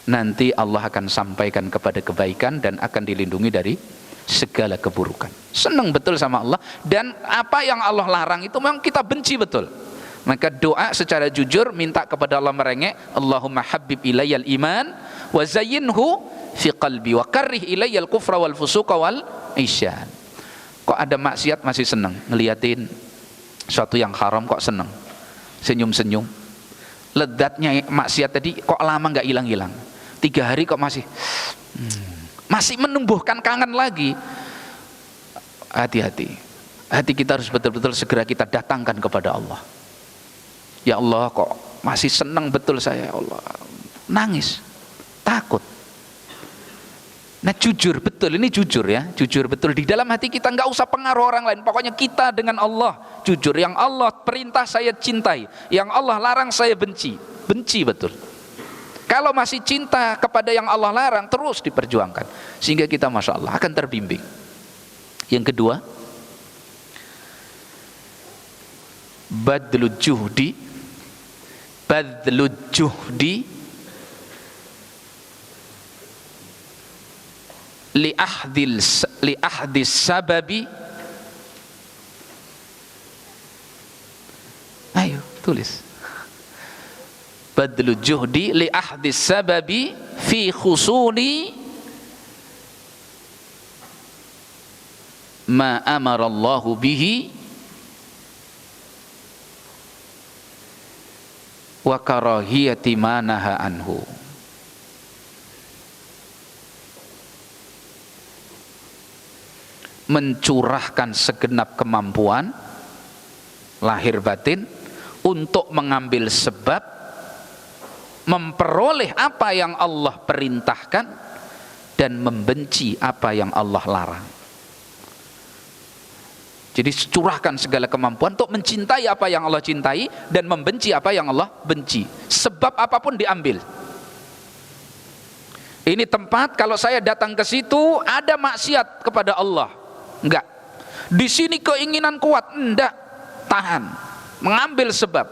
S1: nanti Allah akan sampaikan kepada kebaikan dan akan dilindungi dari segala keburukan. Senang betul sama Allah, dan apa yang Allah larang itu memang kita benci betul. Maka doa secara jujur minta kepada Allah merengek, Allahumma habib ilayyal iman wa zayyinhu fi qalbi wa karrih ilayyal kufra wal fusuqa wal isyan. Kok ada maksiat masih senang ngeliatin suatu yang haram, kok senang senyum-senyum. Ledatnya maksiat tadi kok lama nggak hilang-hilang, 3 hari kok masih masih menumbuhkan kangen lagi. Hati-hati, hati kita harus betul-betul segera kita datangkan kepada Allah. Ya Allah, kok masih senang betul saya, ya Allah. Nangis, takut. Nah jujur betul, ini jujur ya, jujur betul di dalam hati kita, nggak usah pengaruh orang lain. Pokoknya kita dengan Allah jujur. Yang Allah perintah saya cintai, yang Allah larang saya benci, benci betul. Kalau masih cinta kepada yang Allah larang, terus diperjuangkan, sehingga kita masya Allah akan terbimbing. Yang kedua, badlul juhdi li ahdis sababi. Ayo tulis, badlul juhdi li ahdis sababi fi khusuli ma amara Allahu bihi wa karahiyati ma naha anhu. Mencurahkan segenap kemampuan lahir batin untuk mengambil sebab memperoleh apa yang Allah perintahkan dan membenci apa yang Allah larang. Jadi curahkan segala kemampuan untuk mencintai apa yang Allah cintai dan membenci apa yang Allah benci. Sebab apapun diambil. Ini tempat kalau saya datang ke situ ada maksiat kepada Allah, enggak. Di sini keinginan kuat, enggak. Tahan, mengambil sebab.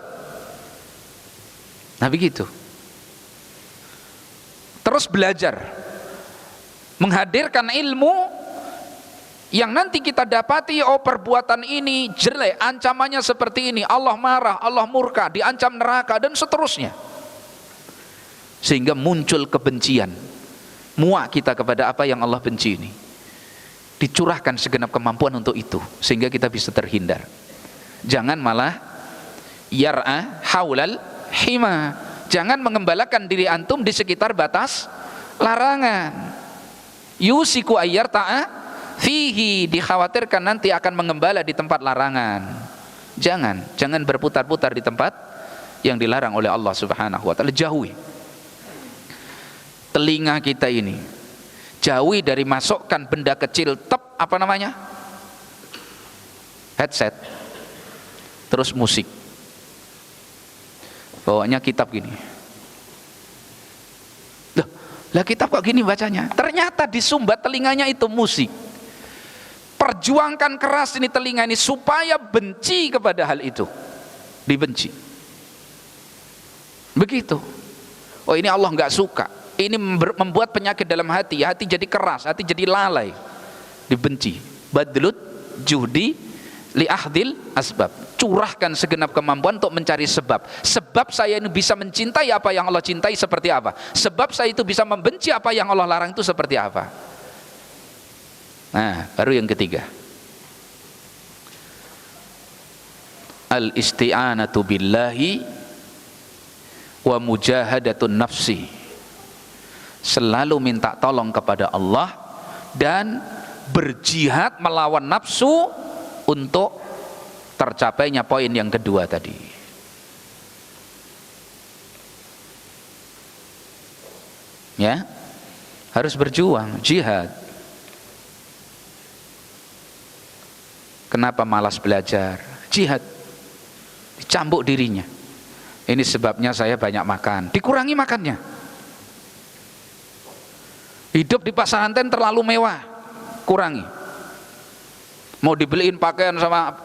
S1: Nah begitu. Terus belajar, menghadirkan ilmu yang nanti kita dapati, oh perbuatan ini jelek, ancamannya seperti ini, Allah marah, Allah murka, diancam neraka dan seterusnya, sehingga muncul kebencian, muak kita kepada apa yang Allah benci ini. Dicurahkan segenap kemampuan untuk itu sehingga kita bisa terhindar. Jangan malah yar'a haulal hima, jangan mengembalakan diri antum di sekitar batas larangan. Yusiku ayyarta'a fihi, dikhawatirkan nanti akan mengembala di tempat larangan. Jangan berputar-putar di tempat yang dilarang oleh Allah Subhanahu wa taala. Jauhi telinga kita ini, jauhi dari masukkan benda kecil, apa namanya, headset, terus musik, bawanya kitab gini. Lah kitab kok gini bacanya? Ternyata disumbat telinganya itu musik. Perjuangkan keras ini telinga ini supaya benci kepada hal itu, dibenci. Begitu. Oh ini Allah nggak suka. Ini membuat penyakit dalam hati. Hati jadi keras, hati jadi lalai, dibenci. Badlut juhdi li ahdil asbab. Curahkan segenap kemampuan untuk mencari sebab. Sebab saya ini bisa mencintai apa yang Allah cintai seperti apa. Sebab saya itu bisa membenci apa yang Allah larang itu seperti apa. Nah, baru yang ketiga, al-isti'anatu billahi wa mujahadatun nafsi. Selalu minta tolong kepada Allah dan berjihad melawan nafsu untuk tercapainya poin yang kedua tadi. Ya, harus berjuang, jihad. Kenapa malas belajar? Jihad, dicambuk dirinya. Ini sebabnya saya banyak makan, dikurangi makannya. Hidup di pesantren terlalu mewah, kurangi. Mau dibeliin pakaian sama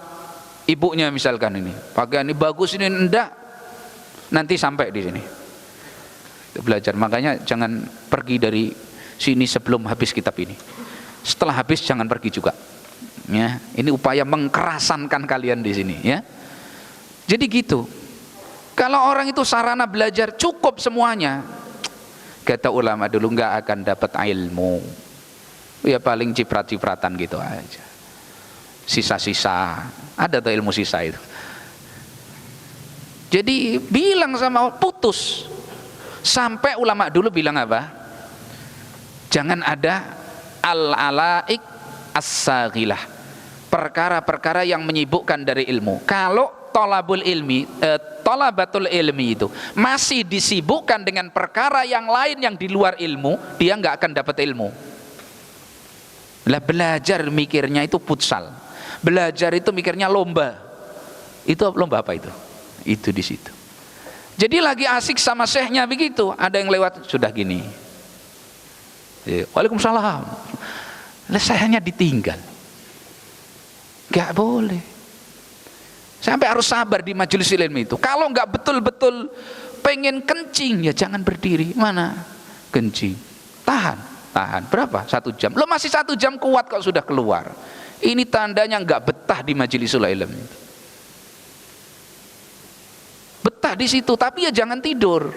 S1: ibunya misalkan, ini pakaian ini bagus, ini enggak, nanti sampai di sini. Belajar, makanya jangan pergi dari sini sebelum habis kitab ini. Setelah habis jangan pergi juga. Ya, ini upaya mengkerasankan kalian di sini, ya. Jadi gitu. Kalau orang itu sarana belajar cukup semuanya, kata ulama dulu, nggak akan dapat ilmu. Ya paling ciprat-cipratan gitu aja. Sisa-sisa. Ada tuh ilmu sisa itu. Jadi bilang sama putus. Sampai ulama dulu bilang apa? Jangan ada al-alaik as-saghilah, perkara-perkara yang menyibukkan dari ilmu. Kalau talabatul ilmi itu masih disibukkan dengan perkara yang lain yang di luar ilmu, dia nggak akan dapat ilmu. Lah belajar mikirnya itu futsal, belajar itu mikirnya lomba. Itu lomba apa itu? Itu di situ. Jadi lagi asik sama syekhnya begitu, ada yang lewat sudah gini. Waalaikumsalam. Lah syekhnya ditinggal. Gak boleh. Sampai harus sabar di majelis ilmu itu. Kalau nggak betul-betul pengen kencing, ya jangan berdiri. Mana? Kencing. Tahan. Berapa? 1 jam. Lo masih 1 jam kuat kalau sudah keluar. Ini tandanya nggak betah di majelis ilmu itu. Betah di situ, tapi ya jangan tidur.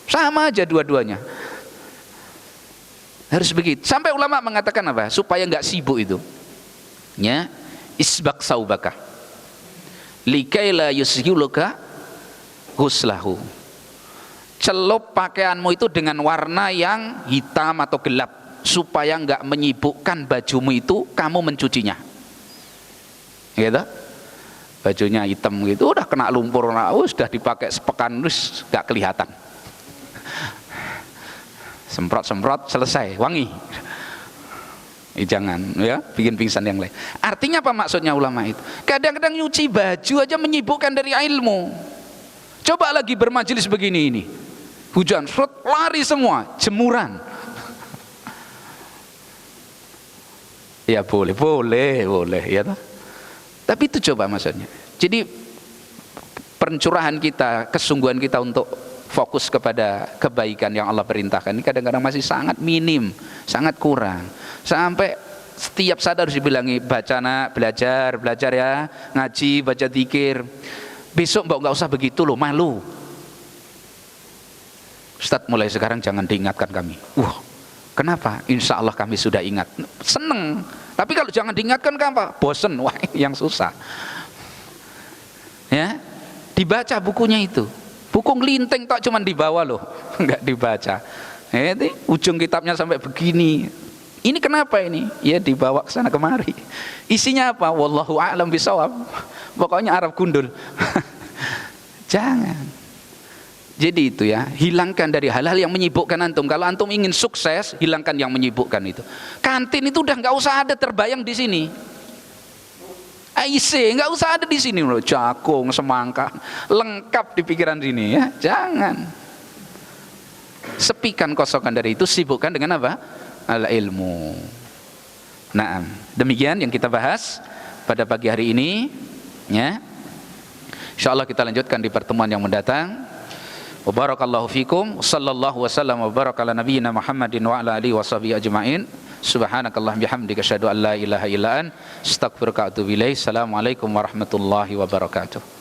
S1: Sama aja dua-duanya. Harus begitu. Sampai ulama mengatakan apa? Supaya nggak sibuk itu. Ya, isbak saubaka. Likaila yusyuluka huslahu. Celup pakaianmu itu dengan warna yang hitam atau gelap, supaya nggak menyibukkan bajumu itu kamu mencucinya. Gitu? Bajunya hitam gitu, udah kena lumpur, sudah dipakai sepekan, terus nggak kelihatan. Semprot-semprot selesai, wangi. Jangan ya bikin pingsan yang lain. Artinya apa maksudnya ulama itu? Kadang-kadang nyuci baju aja menyibukkan dari ilmu. Coba lagi bermajelis begini ini, hujan, lari semua, jemuran. Ya boleh ya toh. Tapi itu coba maksudnya. Jadi pencurahan kita, kesungguhan kita untuk fokus kepada kebaikan yang Allah perintahkan ini kadang-kadang masih sangat minim, sangat kurang. Sampai setiap saat harus dibilangi, baca nak, belajar ya, ngaji, baca zikir. Besok mbak nggak usah begitu loh, malu. Ustadz mulai sekarang jangan diingatkan kami. Kenapa? Insya Allah kami sudah ingat. Seneng. Tapi kalau jangan diingatkan kenapa? Bosen. Wah, yang susah. Ya, dibaca bukunya itu. Buku ngelinting tak cuman dibawa loh, nggak dibaca. Ini ujung kitabnya sampai begini. Ini kenapa ini? Ya dibawa ke sana kemari. Isinya apa? Wallahu a'lam bishawab. Pokoknya Arab gundul. Jangan. Jadi itu ya, hilangkan dari hal-hal yang menyibukkan antum. Kalau antum ingin sukses, hilangkan yang menyibukkan itu. Kantin itu udah nggak usah ada terbayang di sini. IC nggak usah ada di sini loh, jagung, semangka, lengkap di pikiran sini ya. Jangan. Sepikan, kosongkan dari itu, sibukkan dengan apa? Al ilmu. Nah, demikian yang kita bahas pada pagi hari ini ya. Insyaallah kita lanjutkan di pertemuan yang mendatang. Wa barakallahu fikum, sallallahu wasallam wa baraka ala nabiyyina Muhammadin wa ala alihi washabihi ajmain. Subhanakallahumma bihamdika asyhadu an la ilaha illa anta astaghfiruka wa atubu ilaik. Assalamualaikum warahmatullahi wabarakatuh.